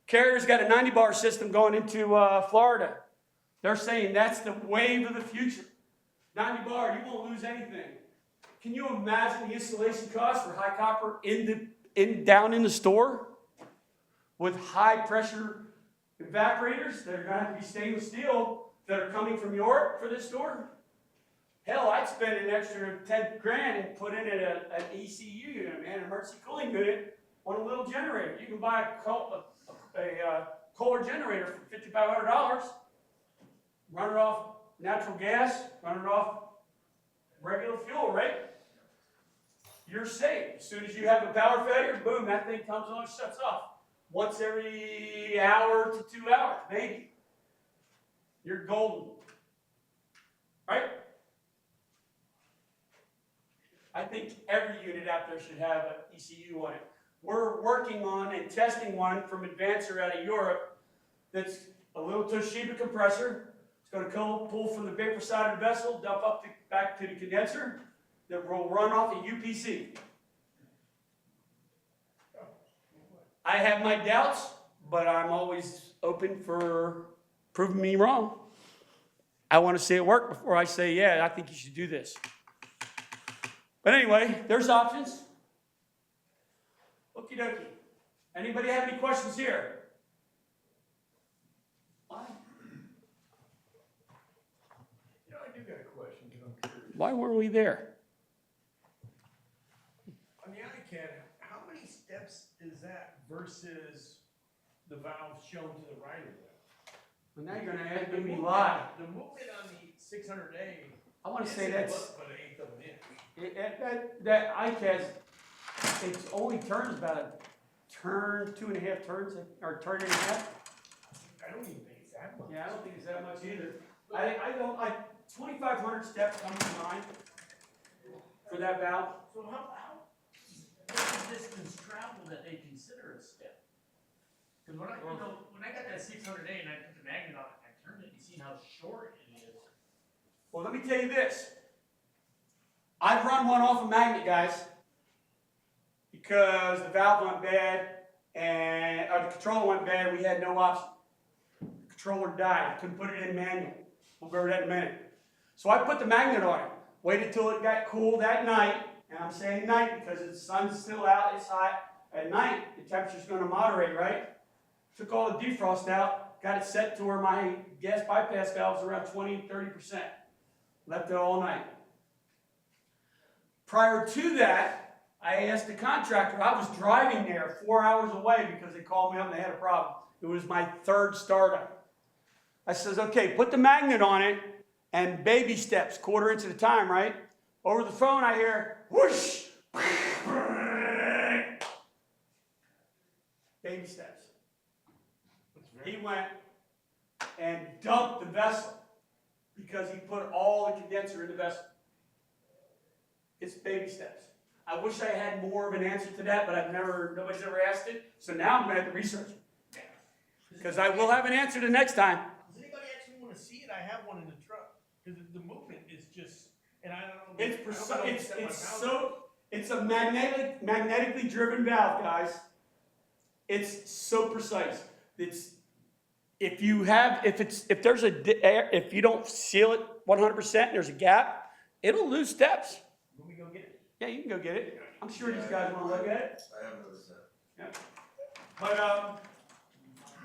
Carrier's got a 90-bar system going into Florida. They're saying that's the wave of the future. 90 bar, you won't lose anything. Can you imagine the installation cost for high copper down in the store? With high pressure evaporators that are going to have to be stainless steel that are coming from Europe for this store? Hell, I'd spend an extra 10 grand and put in an ECU unit, man, an emergency cooling unit on a little generator. You can buy a Kohler generator for $5,500, run it off natural gas, run it off regular fuel, right? You're safe. As soon as you have a power failure, boom, that thing comes on and shuts off. Once every hour to 2 hours, maybe. You're golden. Right? I think every unit out there should have an ECU on it. We're working on and testing one from Advancer out of Europe that's a little Toshiba compressor. It's going to pull from the vapor side of the vessel, dump up back to the condenser that will run off a UPC. I have my doubts, but I'm always open for proving me wrong. I want to see it work before I say, yeah, I think you should do this. But anyway, there's options. Okie dokie. Anybody have any questions here? Why? Yeah, I do got a question, because I'm curious. Why were we there? On the iCAD, how many steps is that versus the valve shown to the right of way? Well, now you're going to make me lie. The movement on the 600A. I want to say that's But an eighth of an inch. that ICAS. It only turns about a turn, 2.5 turns, or turn and a half. I don't even think it's that much. Yeah, I don't think it's that much either. I don't like 2,500 steps come to mind for that valve. So what's the distance traveled that they consider a step? Because when I got that 600A and I put the magnet on it, I turned it, you see how short it is. Well, let me tell you this. I've run one off a magnet, guys, because the valve went bad or the controller went bad. We had no option. The controller died. Couldn't put it in manual. We'll go over that in a minute. So I put the magnet on it. Waited till it got cool that night, and I'm saying night because the sun's still out. It's hot. At night, the temperature's going to moderate, right? Took all the defrost out. Got it set to where my gas bypass valve's around 20-30%. Left it all night. Prior to that, I asked the contractor, I was driving there 4 hours away because they called me up and they had a problem. It was my third startup. I says, okay, put the magnet on it and baby steps, 1/4 inch at a time, right? Over the phone I hear, whoosh! Baby steps. He went and dumped the vessel because he put all the condenser in the vessel. It's baby steps. I wish I had more of an answer to that, but nobody's ever asked it. So now I'm going to have to research it. Because I will have an answer the next time. Does anybody actually want to see it? I have one in the truck. Because the movement is just, and I don't know. It's I don't know if set my valve. it's a magnetically driven valve, guys. It's so precise. If you don't seal it 100% and there's a gap, it'll lose steps. Let me go get it. Yeah, you can go get it. I'm sure these guys want to look at it. I have noticed that. Yeah. But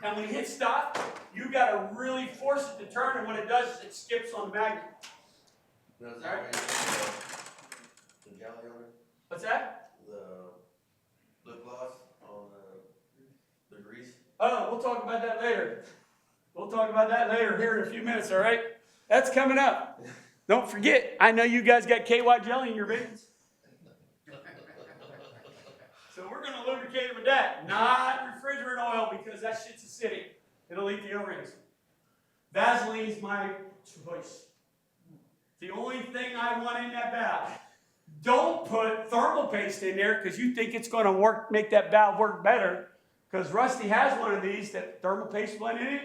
and when you hit stop, you got to really force it to turn, and when it does, it skips on the magnet. Now, is that why you put the jelly on it? What's that? The lip gloss on the grease? Oh, we'll talk about that later. We'll talk about that later here in a few minutes, all right? That's coming up. Don't forget, I know you guys got KY jelly in your veins. So we're going to lubricate it with that, not refrigerant oil, because that shit's acidic. It'll eat the O-rings. Vaseline's my choice. The only thing I want in that valve. Don't put thermal paste in there because you think it's going to make that valve work better. Because Rusty has one of these that thermal paste went in it,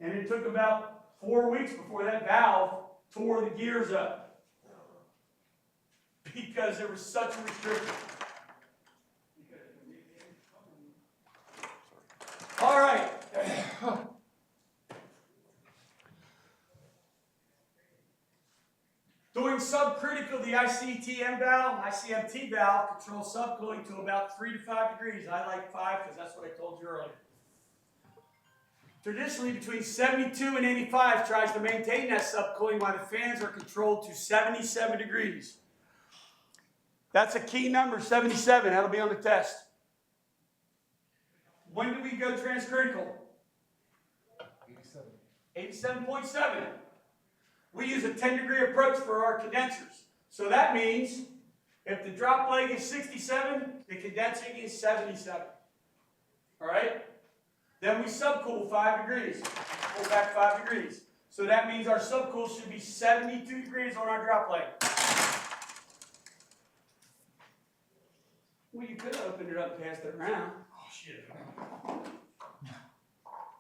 and it took about 4 weeks before that valve tore the gears up. Because there was such a restriction. the ICTM valve, ICMT valve controls subcooling to about 3 to 5 degrees. I like 5 because that's what I told you earlier. Traditionally, between 72 and 85 tries to maintain that subcooling while the fans are controlled to 77 degrees. That's a key number, 77. That'll be on the test. When do we go transcritical? 87.7. We use a 10-degree approach for our condensers. So that means if the drop leg is 67, the condensing is 77. All right? Then we subcool 5 degrees. Pull back 5 degrees. So that means our subcool should be 72 degrees on our drop leg. Well, you could have opened it up and passed it around. Oh, shit.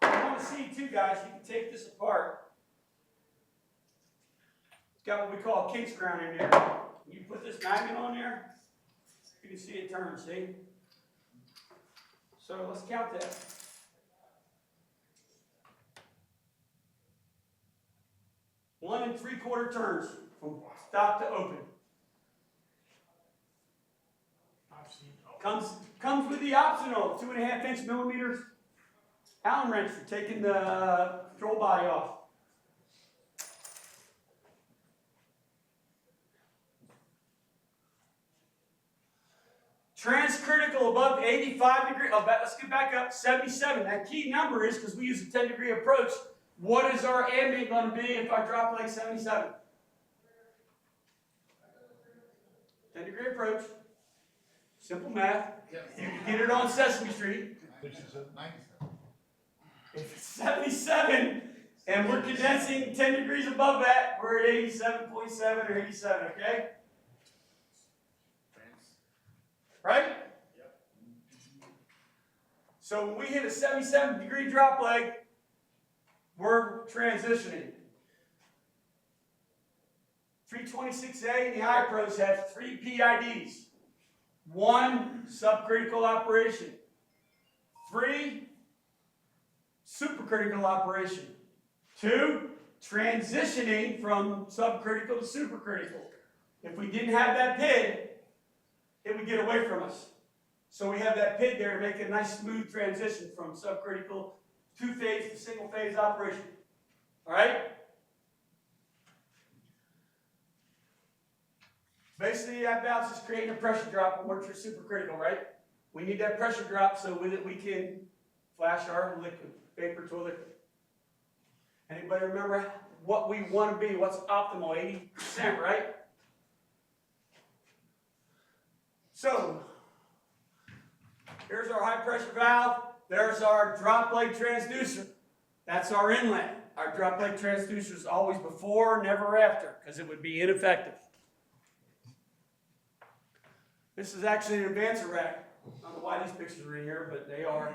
I want to see too, guys. You can take this apart. It's got what we call a King's crown in there. When you put this magnet on there, you can see it turn, see? So let's count that. One 3/4 turns from stop to open. I've seen, oh, Comes with the optional 2.5 millimeters Allen wrench for taking the control body off. Transcritical above 85 degrees. Oh, let's get back up. 77. That key number is because we use a 10-degree approach. What is our ambient going to be if I drop like 77? 10-degree approach. Simple math. You can get it on Sesame Street. If it's 77 and we're condensing 10 degrees above that, we're at 87.7 or 87, okay? Right? Yep. So when we hit a 77-degree drop leg, we're transitioning. 326A and the iPros have 3 PIDs. 1, subcritical operation. 3, supercritical operation. 2, transitioning from subcritical to supercritical. If we didn't have that PID, it would get away from us. So we have that PID there to make a nice smooth transition from subcritical, 2-phase to single-phase operation. All right? Basically, that valve's just creating a pressure drop when we're supercritical, right? We need that pressure drop so with it we can flash our liquid, vapor to a liquid. Anybody remember what we want to be? What's optimal? 80%, right? So, here's our high pressure valve. There's our drop leg transducer. That's our inlet. Our drop leg transducer is always before, never after, because it would be ineffective. This is actually an advancer rack. I don't know why these pictures are in here, but they are.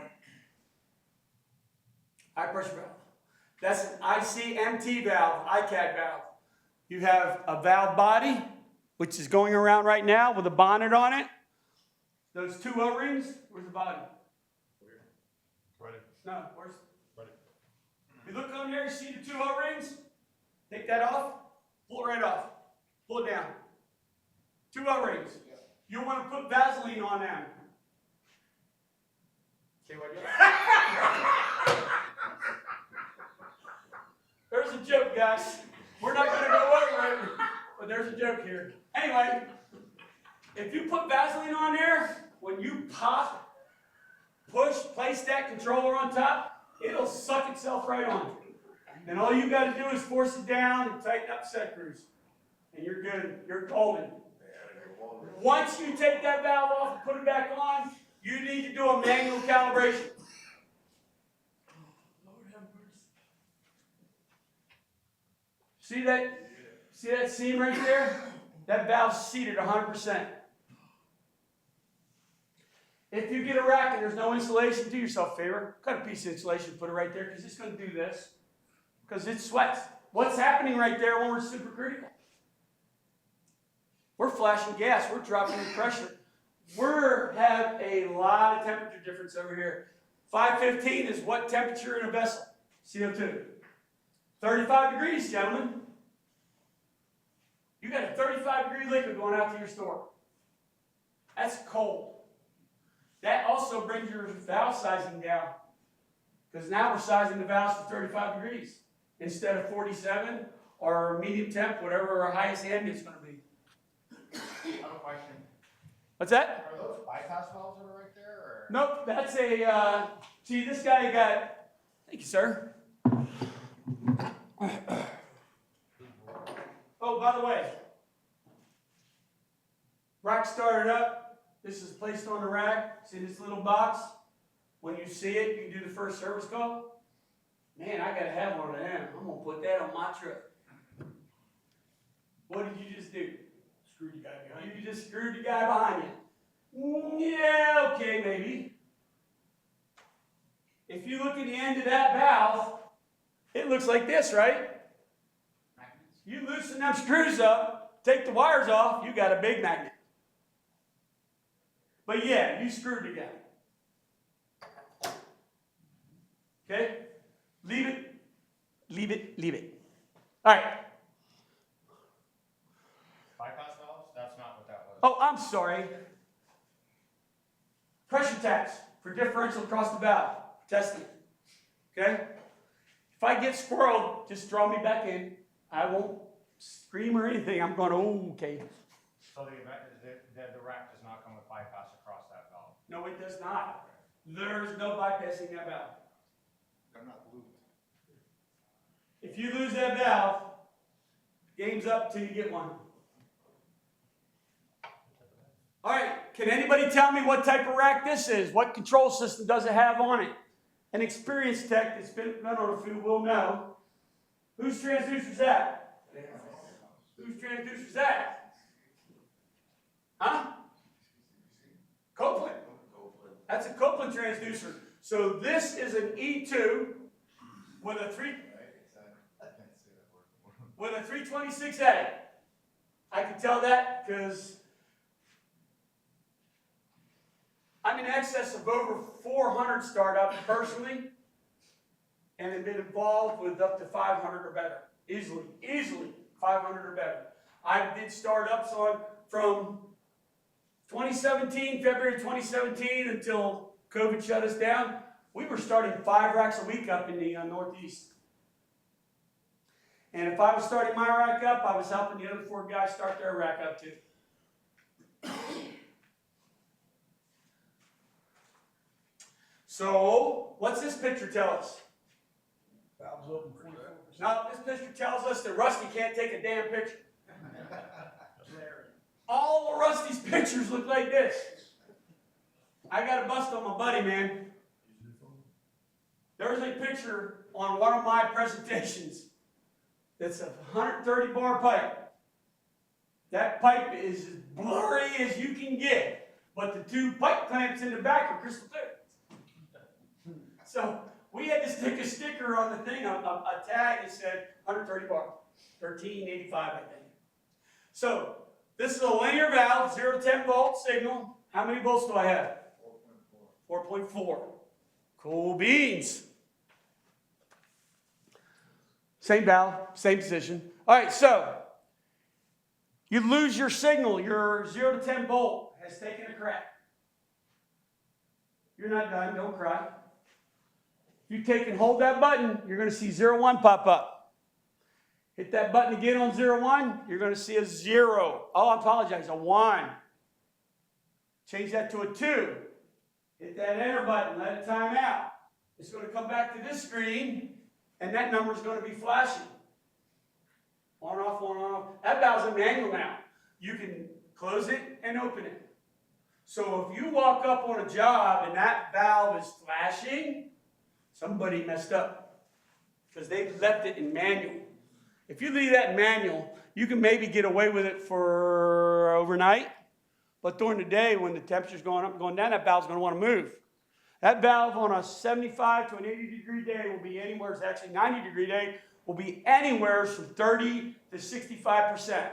High pressure valve. That's an ICMT valve, ICAD valve. You have a valve body, which is going around right now with a bonnet on it. Those 2 O-rings, where's the body? Right. No, where's? Right. You look on there, you see the 2 O-rings? Take that off, pull it right off. Pull it down. 2 O-rings. You want to put Vaseline on them. See what I did? There's a joke, guys. We're not going to go over it, but there's a joke here. Anyway, if you put Vaseline on there, when you pop, push, place that controller on top, it'll suck itself right on. And all you got to do is force it down and tighten up set screws. And you're good. You're golden. Once you take that valve off and put it back on, you need to do a manual calibration. See that seam right there? That valve's seated 100%. If you get a rack and there's no insulation, do yourself a favor. Cut a piece of insulation, put it right there, because it's going to do this. Because it sweats. What's happening right there when we're supercritical? We're flashing gas. We're dropping the pressure. We have a lot of temperature difference over here. 515 is what temperature in a vessel? CO2. 35 degrees, gentlemen. You got a 35-degree liquid going out to your store. That's cold. That also brings your valve sizing down. Because now we're sizing the valves for 35 degrees instead of 47 or medium temp, whatever our highest ambient's going to be. I have a question. What's that? Are those bypass valves that are right there, or? Nope, that's a, see, this guy got, thank you, sir. Oh, by the way, rack started up. This is placed on the rack. See this little box? When you see it, you can do the first service call. Man, I gotta have one of them. I'm gonna put that on my truck. What did you just do? Screw the guy behind you. You just screwed the guy behind you. Yeah, okay, maybe. If you look at the end of that valve, it looks like this, right? You loosen them screws up, take the wires off, you got a big magnet. But yeah, you screwed the guy. Okay? Leave it, leave it, leave it. All right. Bypass valves? That's not what that was. Oh, I'm sorry. Pressure taps for differential across the valve. Testing. Okay? If I get squirreled, just draw me back in. I won't scream or anything. I'm going, oh, okay. So the rack does not come with bypass across that valve? No, it does not. There's no bypassing that valve. They're not lubed. If you lose that valve, game's up till you get one. All right, can anybody tell me what type of rack this is? What control system does it have on it? An experienced tech that's been on a few will know. Whose transducer's that? Whose transducer's that? Huh? Copeland. That's a Copeland transducer. So this is an E2 with a 326A. I can tell that because I'm in excess of over 400 startups personally, and have been involved with up to 500 or better. Easily 500 or better. I did startups from 2017, February 2017 until COVID shut us down. We were starting 5 racks a week up in the Northeast. And if I was starting my rack up, I was helping the other 4 guys start their rack up too. So, what's this picture tell us? Valves open 44%. Now, this picture tells us that Rusty can't take a damn picture. All of Rusty's pictures look like this. I got a bust on my buddy, man. There's a picture on one of my presentations that's a 130 bar pipe. That pipe is as blurry as you can get, but the 2 pipe clamps in the back are crystal clear. So we had to stick a sticker on the thing, a tag that said 130 bar, 1385, I think. So this is a linear valve, 0 to 10 volt signal. How many volts do I have? 4.4. 4.4. Cool beans. Same valve, same position. All right, so you lose your signal. Your 0 to 10 volt has taken a crack. You're not done, don't cry. If you take and hold that button, you're going to see 01 pop up. Hit that button again on 01, you're going to see a 0. Oh, I apologize, a 1. Change that to a 2. Hit that enter button, let it time out. It's going to come back to this screen, and that number is going to be flashing. On, off, on, off. That valve's a manual now. You can close it and open it. So if you walk up on a job and that valve is flashing, somebody messed up because they left it in manual. If you leave that in manual, you can maybe get away with it for overnight, but during the day when the temperature's going up and going down, that valve's going to want to move. That valve on a 75 to an 80 degree day will be anywhere, it's actually 90 degree day, will be anywhere from 30 to 65%.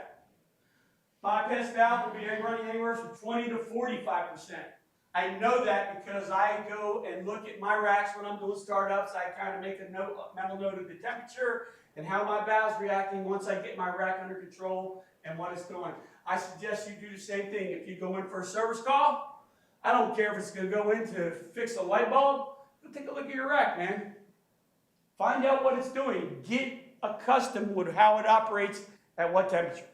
Bypass valve will be running anywhere from 20 to 45%. I know that because I go and look at my racks when I'm doing startups. I kind of make a mental note of the temperature and how my valve's reacting once I get my rack under control and what it's doing. I suggest you do the same thing. If you go in for a service call, I don't care if it's gonna go in to fix a light bulb, go take a look at your rack, man. Find out what it's doing. Get accustomed with how it operates at what temperature.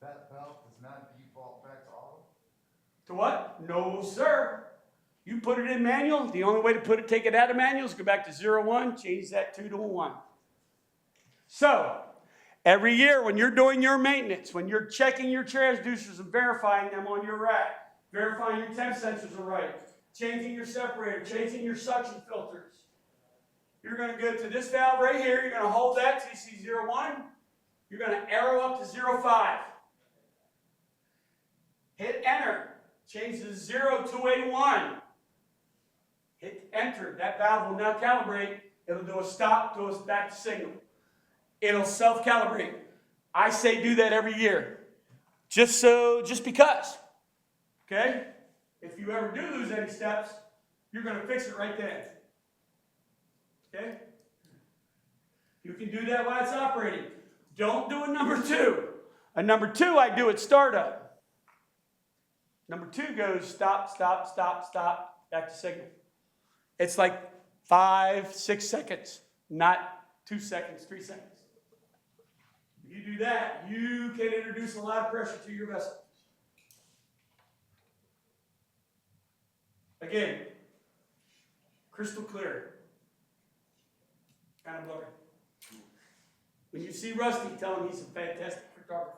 That valve does not default back to auto? To what? No, sir. You put it in manual. The only way to take it out of manual is go back to 0-1, change that 2 to a 1. So, every year when you're doing your maintenance, when you're checking your transducers and verifying them on your rack, verifying your temp sensors are right, changing your separator, changing your suction filters, you're going to go to this valve right here. You're going to hold that till you see 0-1. You're going to arrow up to 0-5. Hit enter. Change the 0 to a 1. Hit enter. That valve will now calibrate. It'll do a stop, do a back to signal. It'll self-calibrate. I say do that every year. Just because. Okay? If you ever do lose any steps, you're going to fix it right then. Okay? You can do that while it's operating. Don't do a number 2. A number 2 I do at startup. Number 2 goes stop, stop, stop, stop, back to signal. It's like 5, 6 seconds, not 2 seconds, 3 seconds. If you do that, you can introduce a lot of pressure to your vessel. Again, crystal clear. Kind of blurry. When you see Rusty, tell him he's a fantastic photographer.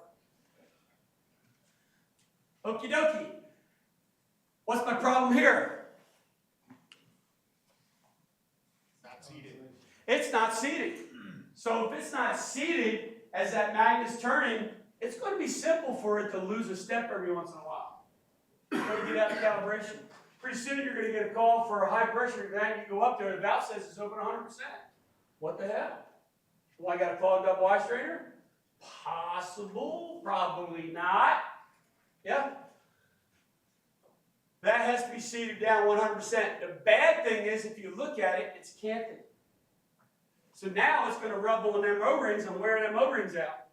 Okie dokie. What's my problem here? Not seated. It's not seated. So if it's not seated, as that magnet's turning, it's going to be simple for it to lose a step every once in a while. You're going to get out of calibration. Pretty soon you're going to get a call for a high pressure event. You go up there, the valve says it's open 100%. What the hell? Well, I got a clogged up Y strainer? Possible, probably not. Yeah. That has to be seated down 100%. The bad thing is, if you look at it, it's canted. So now it's going to rubble on them O-rings and wear them O-rings out.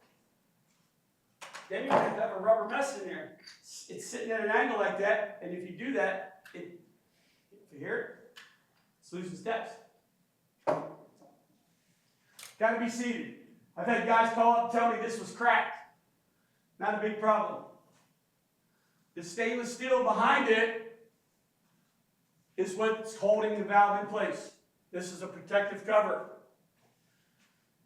Then you're going to have a rubber mess in there. It's sitting at an angle like that, and if you do that, if you hear it, it's losing steps. Got to be seated. I've had guys call up and tell me this was cracked. Not a big problem. The stainless steel behind it is what's holding the valve in place. This is a protective cover.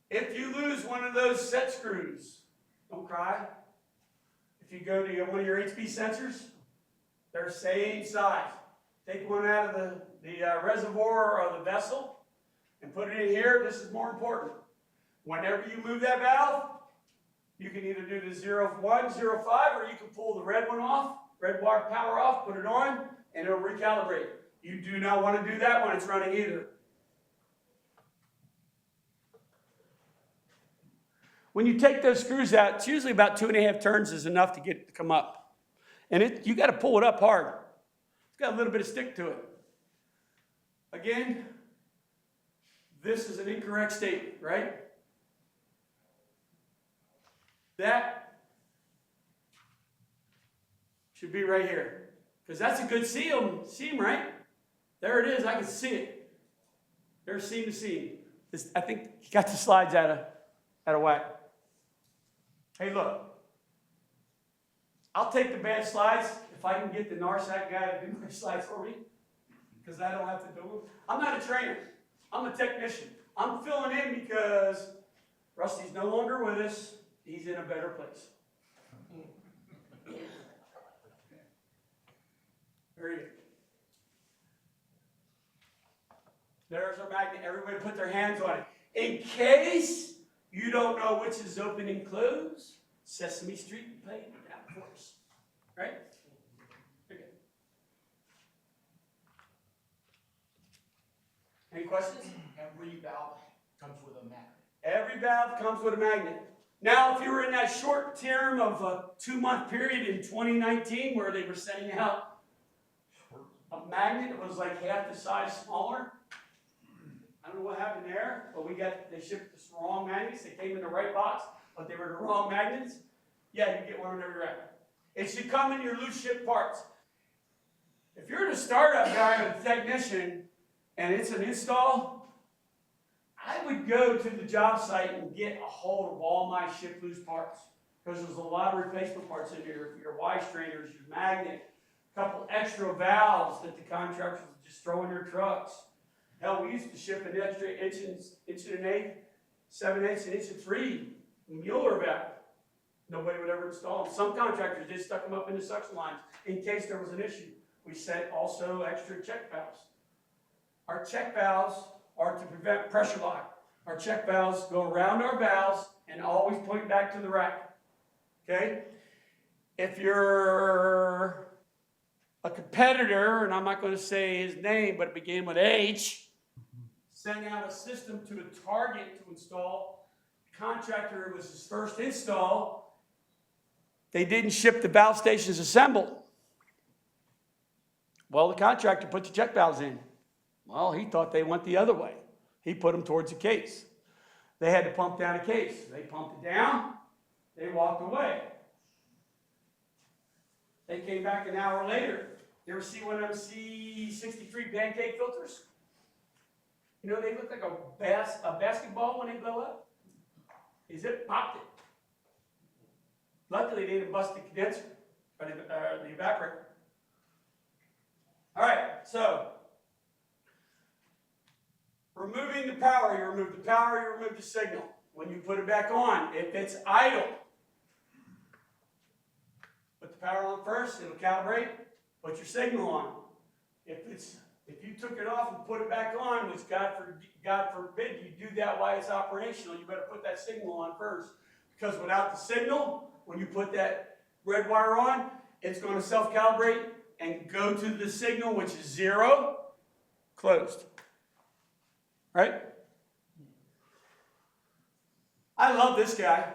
If you lose one of those set screws, don't cry. If you go to one of your HP sensors, they're same size. Take one out of the reservoir or the vessel and put it in here. This is more important. Whenever you move that valve, you can either do the 0-1, 0-5, or you can pull the red one off, red wire power off, put it on, and it'll recalibrate. You do not want to do that when it's running either. When you take those screws out, it's usually about 2.5 turns is enough to get it to come up. And you got to pull it up hard. It's got a little bit of stick to it. Again, this is an incorrect statement, right? That should be right here. Because that's a good seam, right? There it is. I can see it. There's seam to seam. I think you got the slides out of whack. Hey, look. I'll take the bad slides if I can get the NARSAC guy to do my slides for me. Because I don't have to do them. I'm not a trainer. I'm a technician. I'm filling in because Rusty's no longer with us. He's in a better place. Very good. There's our magnet. Everybody put their hands on it. In case you don't know which is open and closed, Sesame Street played that for us. Right? Okay. Any questions? Every valve comes with a magnet. Every valve comes with a magnet. Now, if you were in that short term of a 2-month period in 2019 where they were sending out a magnet that was like half the size smaller, I don't know what happened there, but they shipped the wrong magnets. They came in the right box. but they were the wrong magnets, yeah, you get one whenever you're at. It should come in your loose ship parts. If you're the startup guy or the technician and it's an install, I would go to the job site and get a hold of all my ship loose parts. Because there's a lot of replacement parts in here, your Y strainers, your magnet, a couple extra valves that the contractors would just throw in their trucks. Hell, we used to ship an extra inch and an eighth, 7/8, an inch and 3 Mueller valve. Nobody would ever install them. Some contractors just stuck them up in the suction lines in case there was an issue. We set also extra check valves. Our check valves are to prevent pressure lock. Our check valves go around our valves and always point back to the rack. Okay? If you're a competitor, and I'm not going to say his name, but it began with H, sent out a system to a target to install. The contractor, it was his first install. They didn't ship the valve stations assembled. Well, the contractor put the check valves in. Well, he thought they went the other way. He put them towards the case. They had to pump down a case. They pumped it down. They walked away. They came back an hour later. You ever see one of them C63 pancake filters? You know, they look like a basketball when they blow up. Is it popped it? Luckily, they didn't bust the condenser or the evaporator. All right, so removing the power, you remove the power, you remove the signal. When you put it back on, if it's idle, put the power on first, it'll calibrate, put your signal on. If you took it off and put it back on, which God forbid you do that while it's operational, you better put that signal on first. Because without the signal, when you put that red wire on, it's going to self-calibrate and go to the signal, which is 0, closed. Right? I love this guy.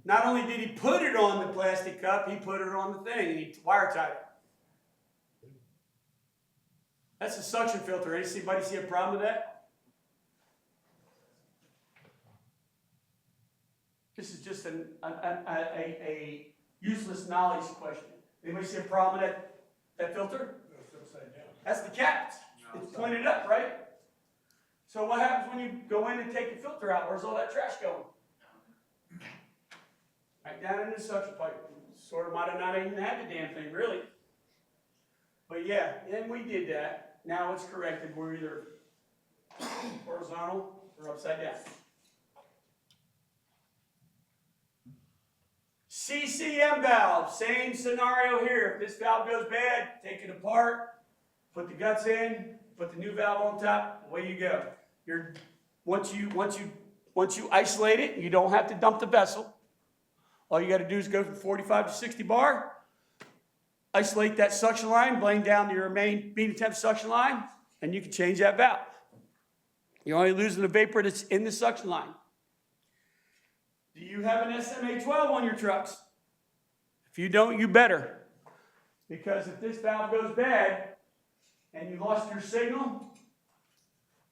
Not only did he put it on the plastic cup, he put it on the thing and he wire tied it. That's a suction filter. Anybody see a problem with that? This is just a useless knowledge question. Anybody see a problem with that filter? It's upside down. That's the cap. It's pointed up, right? So what happens when you go in and take the filter out? Where's all that trash going? Right down in the suction pipe. Sort of might have not even had the damn thing, really. But yeah, then we did that. Now it's corrected. We're either horizontal or upside down. CCM valve, same scenario here. If this valve goes bad, take it apart, put the guts in, put the new valve on top, away you go. Once you isolate it, you don't have to dump the vessel. All you got to do is go from 45 to 60 bar, isolate that suction line, blame down to your main medium temp suction line, and you can change that valve. You're only losing the vapor that's in the suction line. Do you have an SMA 12 on your trucks? If you don't, you better. Because if this valve goes bad and you lost your signal,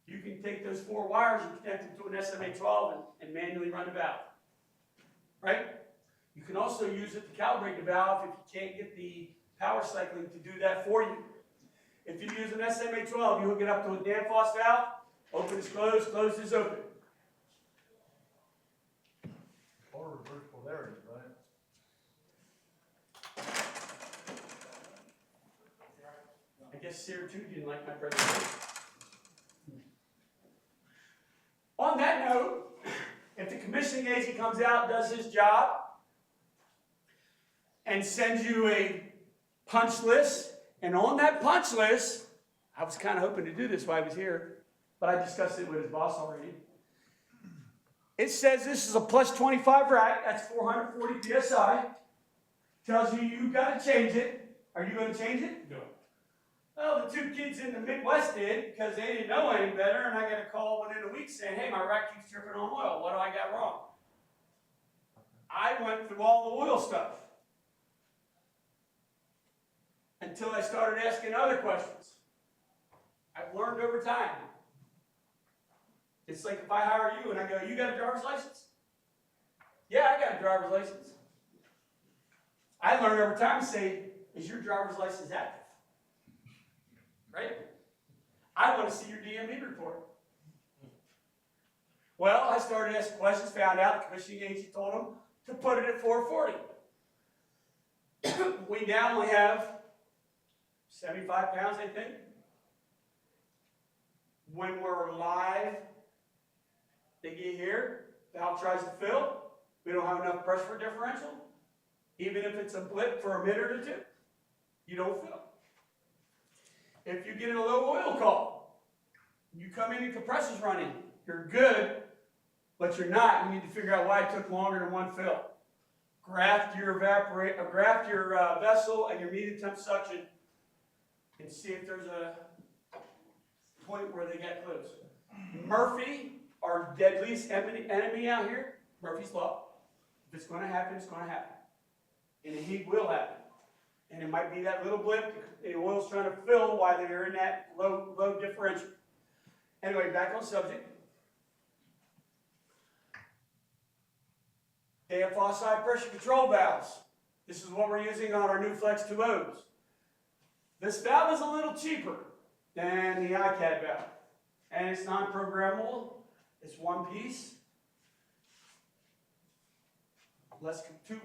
you can take those 4 wires and connect them to an SMA 12 and manually run the valve. Right? You can also use it to calibrate the valve if you can't get the power cycling to do that for you. If you use an SMA 12, you hook it up to a Danfoss valve, open is closed, closed is open. Or reverse polarity, right? I guess CO2 didn't like my presentation. On that note, if the commissioning agent comes out, does his job, and sends you a punch list, and on that punch list, I was kind of hoping to do this while I was here, but I discussed it with his boss already. It says this is a plus 25 rack, that's 440 PSI. Tells you you've got to change it. Are you going to change it? No. Well, the 2 kids in the Midwest did because they didn't know any better, and I got a call within a week saying, hey, my rack keeps dripping on oil. What do I got wrong? I went through all the oil stuff until I started asking other questions. I've learned over time. It's like if I hire you and I go, you got a driver's license? Yeah, I got a driver's license. I learned over time to say, is your driver's license active? Right? I want to see your DMV report. Well, I started asking questions, found out the commissioning agency told them to put it at 440. We now only have 75 pounds, I think. When we're live, they get here, valve tries to fill, we don't have enough pressure for differential. Even if it's a blip for a minute or two, you don't fill. If you get in a low oil call, you come in and compressor's running, you're good, but you're not. You need to figure out why it took longer than one fill. Graft your vessel and your medium temp suction and see if there's a point where they get close. Murphy, our deadliest enemy out here, Murphy's Law. If it's going to happen, it's going to happen. And the heat will happen. And it might be that little blip, the oil's trying to fill while they're in that low differential. Anyway, back on subject. AFOS high pressure control valves. This is what we're using on our new Flex 2.0s. This valve is a little cheaper than the ICAD valve. And it's non-programmable. It's one piece.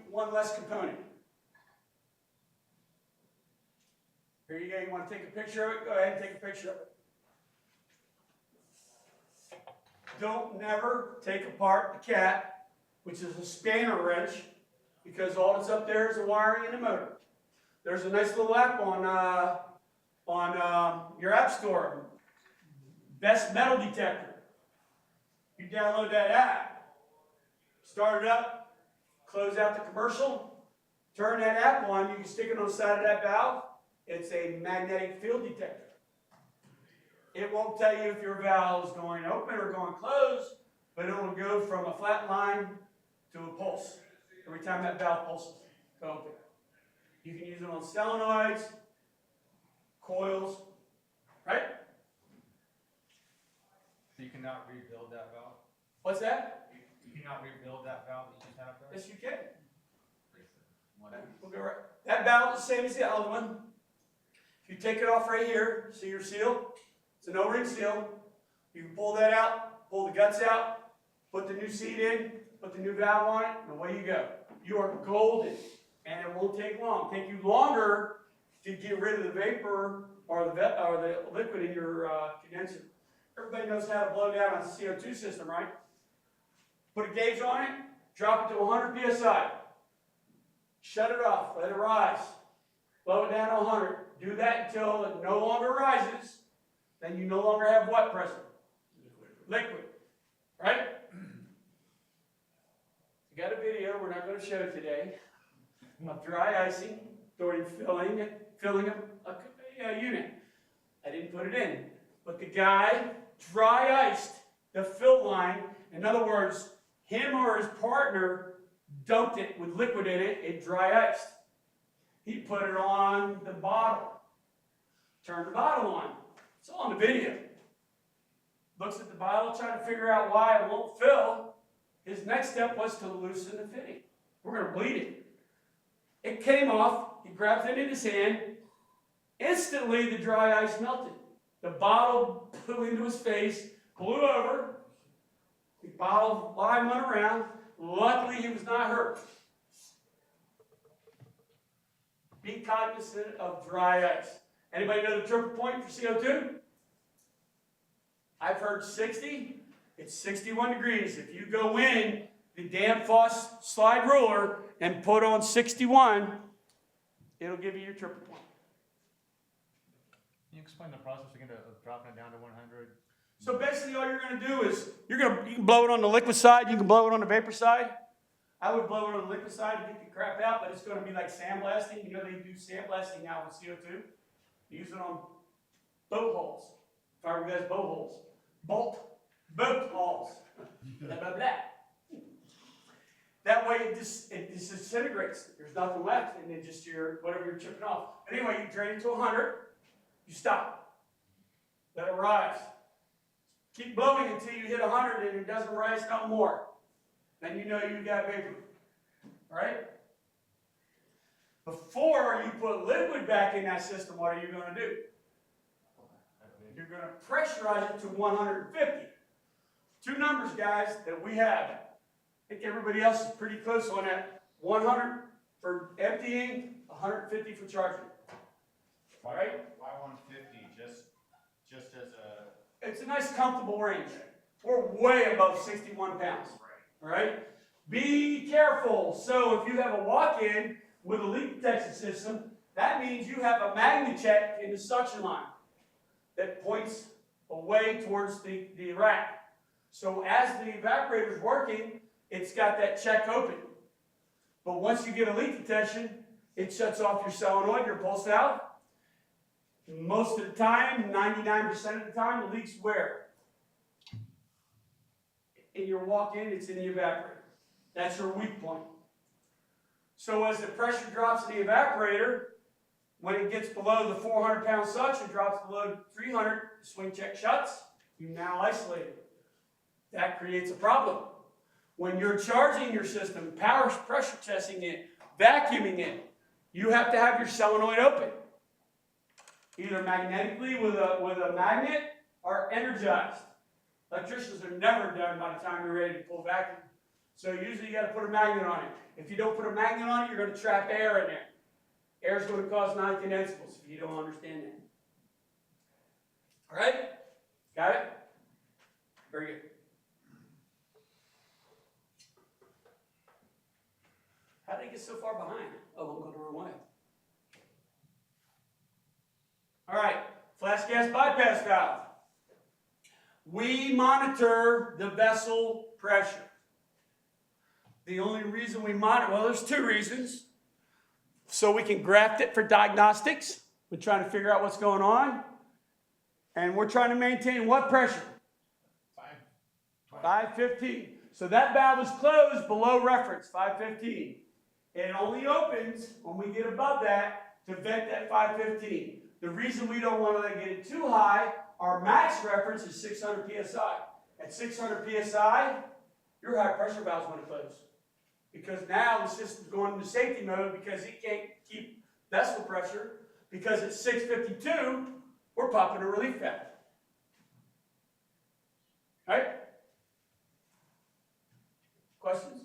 One less component. Here you go. You want to take a picture of it? Go ahead and take a picture of it. Don't never take apart the cat, which is a spanner wrench, because all that's up there is the wiring and the motor. There's a nice little app on your app store, Best Metal Detector. You download that app, start it up, close out the commercial, turn that app on, you can stick it on the side of that valve. It's a magnetic field detector. It won't tell you if your valve is going open or going closed, but it will go from a flat line to a pulse every time that valve pulses. Go open. You can use it on solenoids, coils, right? So you cannot rebuild that valve? What's that? You cannot rebuild that valve that you just have there? Yes, you can. We'll go right. That valve is the same as the other one. If you take it off right here, see your seal? It's an O-ring seal. You can pull that out, pull the guts out, put the new seat in, put the new valve on it, and away you go. You are golden, and it won't take long. It'll take you longer to get rid of the vapor or the liquid in your condenser. Everybody knows how to blow down a CO2 system, right? Put a gauge on it, drop it to 100 psi. Shut it off, let it rise. Blow it down to 100. Do that until it no longer rises. Then you no longer have what pressure? Liquid. Right? I got a video, we're not going to show it today, of dry icing during filling a unit. I didn't put it in. But the guy dry iced the fill line. In other words, him or his partner dumped it with liquid in it, it dry iced. He put it on the bottle. Turned the bottle on. It's all on the video. Looks at the bottle, trying to figure out why it won't fill. His next step was to loosen the fitting. We're going to bleed it. It came off. He grabbed it in his hand. Instantly, the dry ice melted. The bottle blew into his face, blew over. The bottle went around. Luckily, he was not hurt. Be cognizant of dry ice. Anybody know the triple point for CO2? I've heard 60. It's 61 degrees. If you go in the Danfoss slide ruler and put on 61, it'll give you your triple point. Can you explain the process again of dropping it down to 100? So basically all you're going to do is, you can blow it on the liquid side, you can blow it on the vapor side. I would blow it on the liquid side to get the crap out, but it's going to be like sandblasting. You know they do sandblasting now with CO2. They use it on boat hulls, fiberglass boat hulls. Boat hulls. Blah, blah, blah. That way it disintegrates. There's nothing left, and then just whatever you're chipping off. But anyway, you drain it to 100, you stop. Let it rise. Keep blowing until you hit 100 and it doesn't rise no more. then you know you've got vapor, right? Before you put liquid back in that system, what are you gonna do? You're gonna pressurize it to 150. Two numbers, guys, that we have. I think everybody else is pretty close on that. 100 for emptying, 150 for charging. Why, Right. why 150, just as a, It's a nice comfortable range. We're way above 61 pounds. All right? Be careful. So if you have a walk-in with a leak detection system, that means you have a magnet check in the suction line that points away towards the rack. So as the evaporator's working, it's got that check open. But once you get a leak detection, it shuts off your solenoid, your pulse valve. Most of the time, 99% of the time, the leak's where? In your walk-in, it's in the evaporator. That's your weak point. So as the pressure drops in the evaporator, when it gets below the 400-pound suction, drops below 300, the swing check shuts, you now isolate it. That creates a problem. When you're charging your system, power pressure testing it, vacuuming it, you have to have your solenoid open. Either magnetically with a magnet or energized. Electricians are never done by the time you're ready to pull vacuum. So usually you got to put a magnet on it. If you don't put a magnet on it, you're going to trap air in there. Air is going to cause non-condensables if you don't understand that. All right? Got it? Very good. How did I get so far behind? Oh, I'm going the wrong way. All right, flash gas bypass valve. We monitor the vessel pressure. The only reason we monitor, well, there's two reasons. So we can graft it for diagnostics. We're trying to figure out what's going on. And we're trying to maintain what pressure? 515. So that valve is closed below reference, 515. It only opens when we get above that to vent that 515. The reason we don't want to get it too high, our max reference is 600 psi. At 600 psi, your high pressure valve is going to close. Because now the system's going into safety mode because it can't keep vessel pressure. Because at 652, we're popping a relief valve. All right? Questions?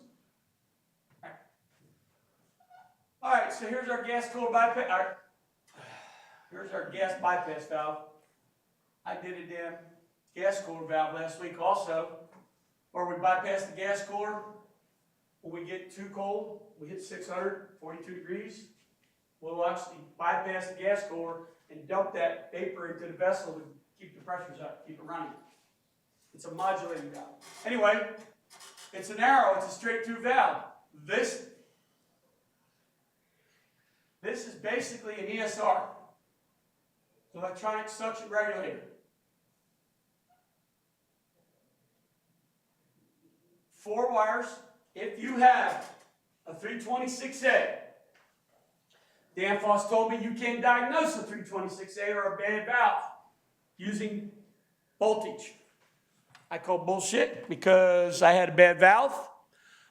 All right, so here's our gas cooler bypass. Here's our gas bypass valve. I did a damn gas cooler valve last week also, where we bypass the gas cooler. When we get too cold, we hit 642 degrees. We'll actually bypass the gas cooler and dump that vapor into the vessel to keep the pressures up, keep it running. It's a modulating valve. Anyway, it's an arrow, it's a straight through valve. This is basically an ESR, electronic suction regulator. 4 wires. If you have a 326A, Dan Foss told me you can't diagnose a 326A or a bad valve using voltage. I call bullshit because I had a bad valve.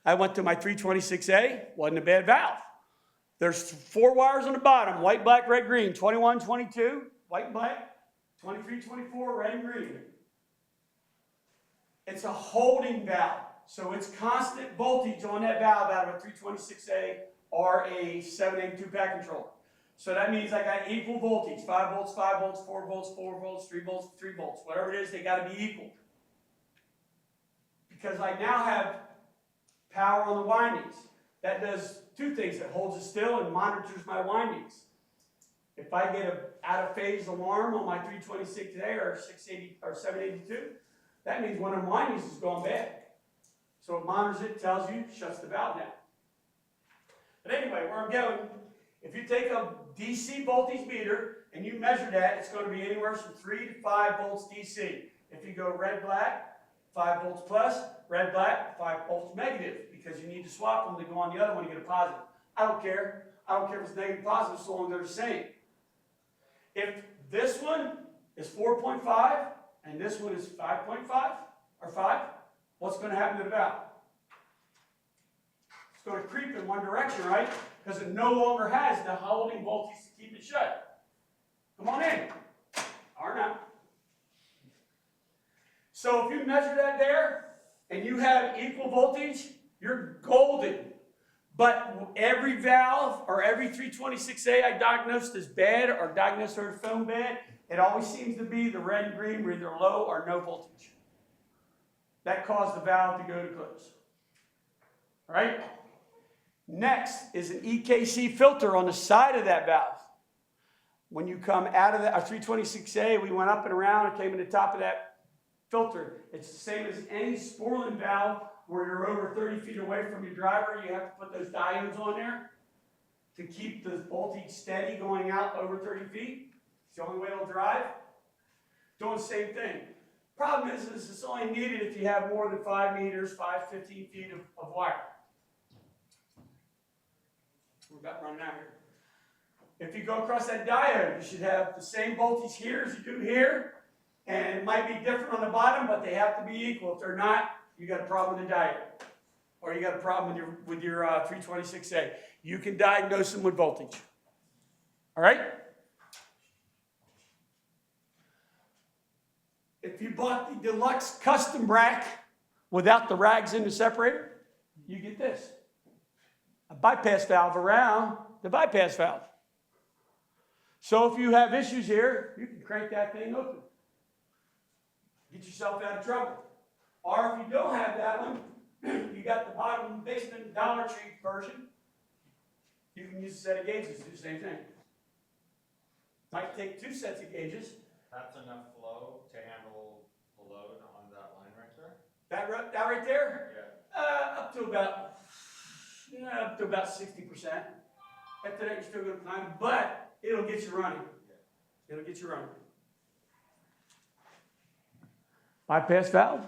I went to my 326A, wasn't a bad valve. There's 4 wires on the bottom, white, black, red, green, 21, 22, white and black, 23, 24, red and green. It's a holding valve, so it's constant voltage on that valve out of a 326A or a 782 pack controller. So that means I got equal voltage, 5 volts, 5 volts, 4 volts, 4 volts, 3 volts, 3 volts, whatever it is, they got to be equal. Because I now have power on the windings. That does 2 things. It holds it still and monitors my windings. If I get an out of phase alarm on my 326A or 680 or 782, that means one of the windings is going bad. So it monitors it, tells you, shuts the valve down. But anyway, where I'm going, if you take a DC voltage meter and you measure that, it's going to be anywhere from 3 to 5 volts DC. If you go red, black, 5 volts plus, red, black, 5 volts negative, because you need to swap them to go on the other one to get a positive. I don't care. I don't care if it's negative or positive, so long as they're the same. If this one is 4.5 and this one is 5.5 or 5, what's going to happen to the valve? It's going to creep in one direction, right? Because it no longer has the holding voltage to keep it shut. Come on in. Or not. So if you measure that there, and you have equal voltage, you're golden. But every valve, or every 326A I diagnosed as bad, or diagnosed as phone bad, it always seems to be the red and green were either low or no voltage. That caused the valve to go to close. All right? Next is an EKC filter on the side of that valve. When you come out of our 326A, we went up and around and came to the top of that filter. It's the same as any Sporlan valve where you're over 30 feet away from your driver. You have to put those diodes on there to keep the voltage steady going out over 30 feet. It's the only way it'll drive. Doing the same thing. Problem is it's only needed if you have more than 5 meters, 15 feet of wire. We're about running out here. If you go across that diode, you should have the same voltage here as you do here. And it might be different on the bottom, but they have to be equal. If they're not, you got a problem with the diode. Or you got a problem with your 326A. You can diagnose them with voltage. All right? If you bought the deluxe custom rack without the rags in the separator, you get this. A bypass valve around the bypass valve. So if you have issues here, you can crank that thing open. Get yourself out of trouble. Or if you don't have that one, you got the bottom basement Dollar Tree version, you can use a set of gauges to do the same thing. Might take 2 sets of gauges. That's enough flow to handle the load on that line right there? That right there? Yeah. Up to about 60%. After that, you're still going to climb, but it'll get you running. It'll get you running. Bypass valve.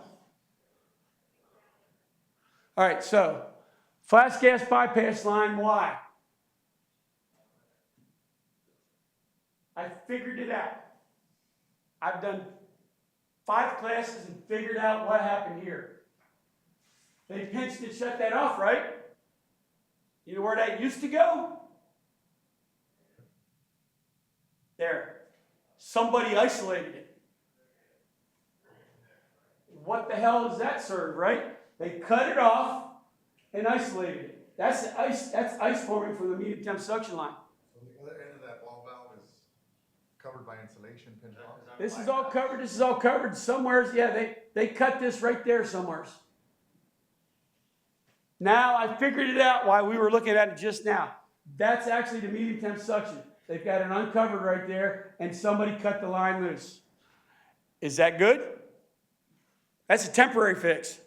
All right, so flash gas bypass line, why? I figured it out. I've done 5 classes and figured out what happened here. They pinched and shut that off, right? You know where that used to go? There. Somebody isolated it. What the hell does that serve, right? They cut it off and isolated it. That's ice forming from the medium temp suction line. So the other end of that ball valve is covered by insulation pinned off. This is all covered. This is all covered. Somewheres, yeah, they cut this right there somewheres. Now I figured it out while we were looking at it just now. That's actually the medium temp suction. They've got it uncovered right there, and somebody cut the line loose. Is that good? That's a temporary fix.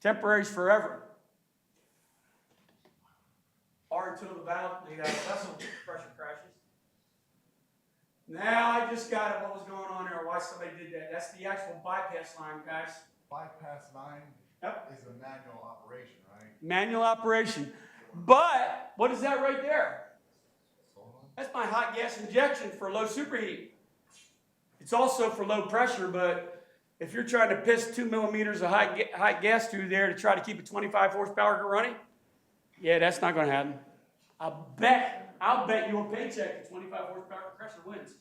Temporary's forever. Or until the vessel pressure crashes. Now I just got it, what was going on there, why somebody did that. That's the actual bypass line, guys. Bypass line Yep. is a manual operation, right? Manual operation. But, what is that right there? That's my hot gas injection for low superheat. It's also for low pressure, but if you're trying to piss 2 millimeters of hot gas through there to try to keep a 25 horsepower running, yeah, that's not going to happen. I'll bet you a paycheck that 25 horsepower pressure wins.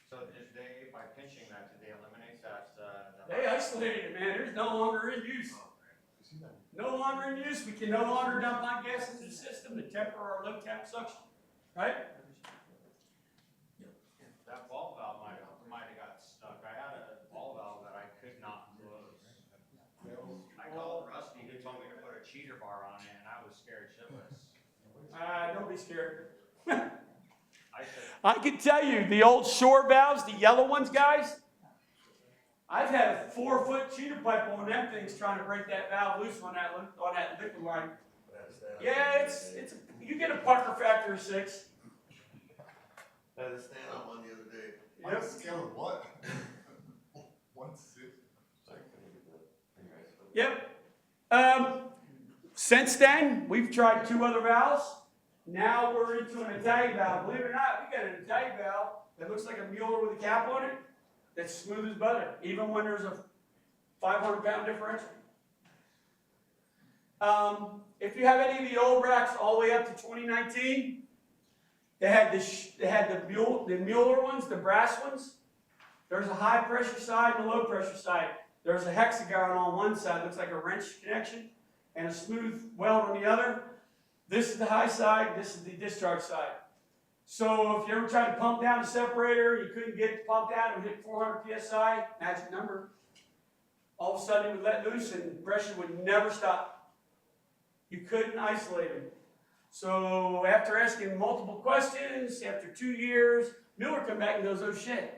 So did they, by pinching that, did they eliminate that? They isolated it, man. There's no longer in use. No longer in use. We can no longer dump hot gas into the system to temper our low temp suction. Right? That ball valve might have got stuck. I had a ball valve that I could not close. I called Rusty, who told me to put a cheater bar on it, and I was scared shitless. Don't be scared. I said, I can tell you, the old shore valves, the yellow ones, guys, I've had a 4-foot cheater pipe on them things trying to break that valve loose on that liquid line. Yeah, you get a pucker factor of 6. I had a stand on one the other day. On a scale of what? 1 to 6. Yep. Since then, we've tried 2 other valves. Now we're into an Italian valve. Believe it or not, we got an Italian valve that looks like a Mueller with a cap on it. That's smooth as butter, even when there's a 500-pound differential. If you have any of the old racks all the way up to 2019, they had the Mueller ones, the brass ones. There's a high pressure side and a low pressure side. There's a hexagon on one side, looks like a wrench connection, and a smooth weld on the other. This is the high side, this is the discharge side. So if you ever tried to pump down the separator, you couldn't get it to pump down, it would hit 400 PSI, magic number. All of a sudden it would let loose and pressure would never stop. You couldn't isolate them. So after asking multiple questions, after 2 years, Mueller come back and goes, oh shit.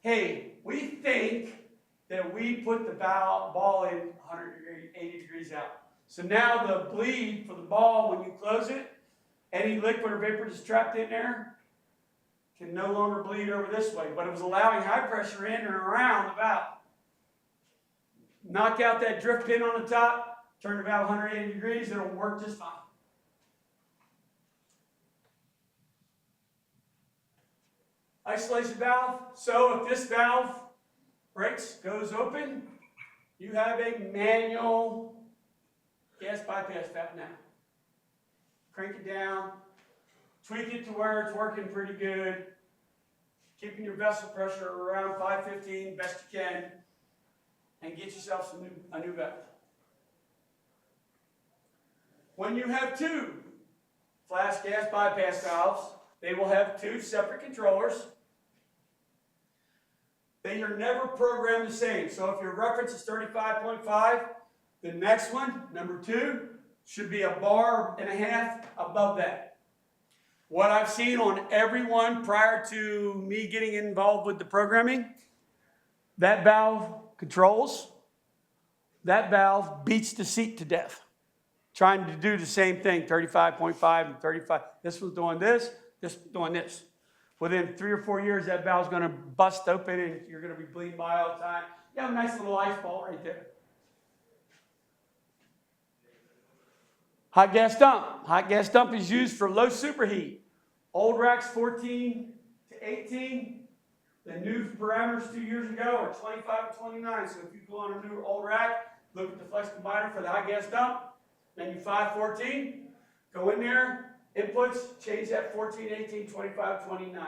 Hey, we think that we put the ball in 180 degrees out. So now the bleed for the ball, when you close it, any liquid or vapor that's trapped in there can no longer bleed over this way. But it was allowing high pressure in and around the valve. Knock out that drift pin on the top, turn the valve 180 degrees, it'll work just fine. Isolation valve. So if this valve breaks, goes open, you have a manual gas bypass valve now. Crank it down, tweak it to where it's working pretty good, keeping your vessel pressure around 515 best you can, and get yourself a new valve. When you have two flash gas bypass valves, they will have two separate controllers. They are never programmed the same. So if your reference is 35.5, the next one, number 2, should be a bar and a half above that. What I've seen on every one prior to me getting involved with the programming, that valve controls, that valve beats the seat to death. Trying to do the same thing, 35.5 and 35. This one's doing this one's doing this. Within 3 or 4 years, that valve's going to bust open and you're going to be bleeding by all the time. You have a nice little ice ball right there. Hot gas dump. Hot gas dump is used for low superheat. Old racks 14 to 18. The new parameters 2 years ago are 25 to 29. So if you go on a new old rack, look at the flex combiner for the hot gas dump. Menu 514. Go in there. Inputs, change that 14, 18, 25, 29.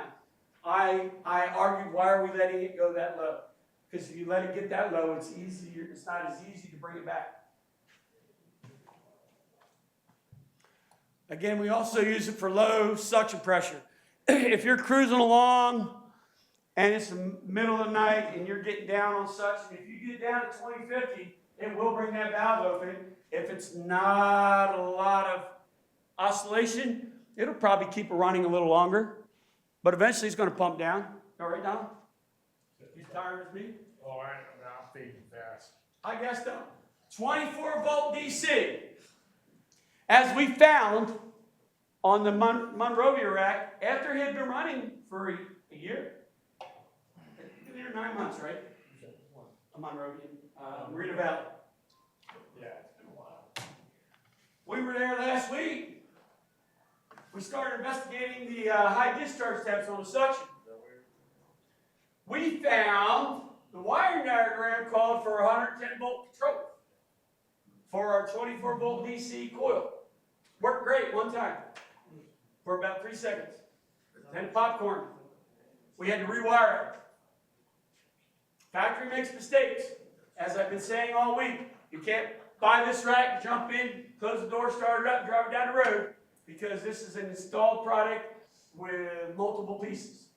I argued, why are we letting it go that low? Because if you let it get that low, it's not as easy to bring it back. Again, we also use it for low suction pressure. If you're cruising along and it's the middle of the night and you're getting down on suction, if you get down to 2050, it will bring that valve open. If it's not a lot of oscillation, it'll probably keep it running a little longer, but eventually it's going to pump down. All right, Don? You tired as me? Oh, I'm fading fast. I guess so. 24 volt DC. As we found on the Monrovia rack, after it had been running for a year, it's been there 9 months, right? A Monrovia, Marina Valley. Yeah, it's been a while. We were there last week. We started investigating the high discharge taps on the suction. We found the wiring diagram called for 110 volt control for our 24 volt DC coil. Worked great one time for about 3 seconds. Then popcorn. We had to rewire it. Factory makes mistakes. As I've been saying all week, you can't buy this rack, jump in, close the door, start it up, and drive it down the road, because this is an installed product with multiple pieces.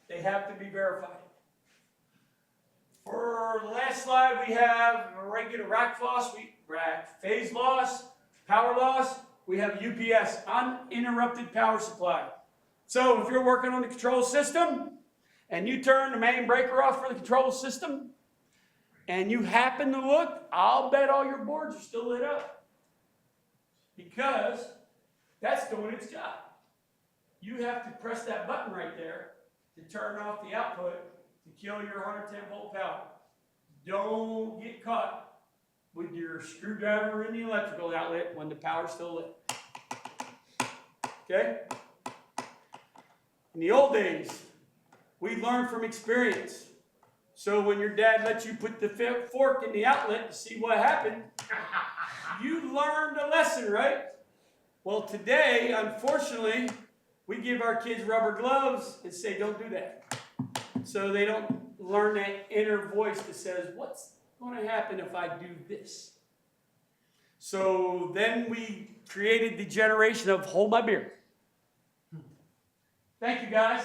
They have to be verified. For the last slide, we have a regular rack phase loss, power loss. We have UPS, uninterrupted power supply. So if you're working on the control system and you turn the main breaker off for the control system and you happen to look, I'll bet all your boards are still lit up, because that's doing its job. You have to press that button right there to turn off the output to kill your 110 volt power. Don't get caught with your screwdriver in the electrical outlet when the power's still lit. Okay? In the old days, we learned from experience. So when your dad lets you put the fork in the outlet to see what happened, you learned a lesson, right? Well, today, unfortunately, we give our kids rubber gloves and say, don't do that. So they don't learn that inner voice that says, what's going to happen if I do this? So then we created the generation of hold my beer. Thank you, guys.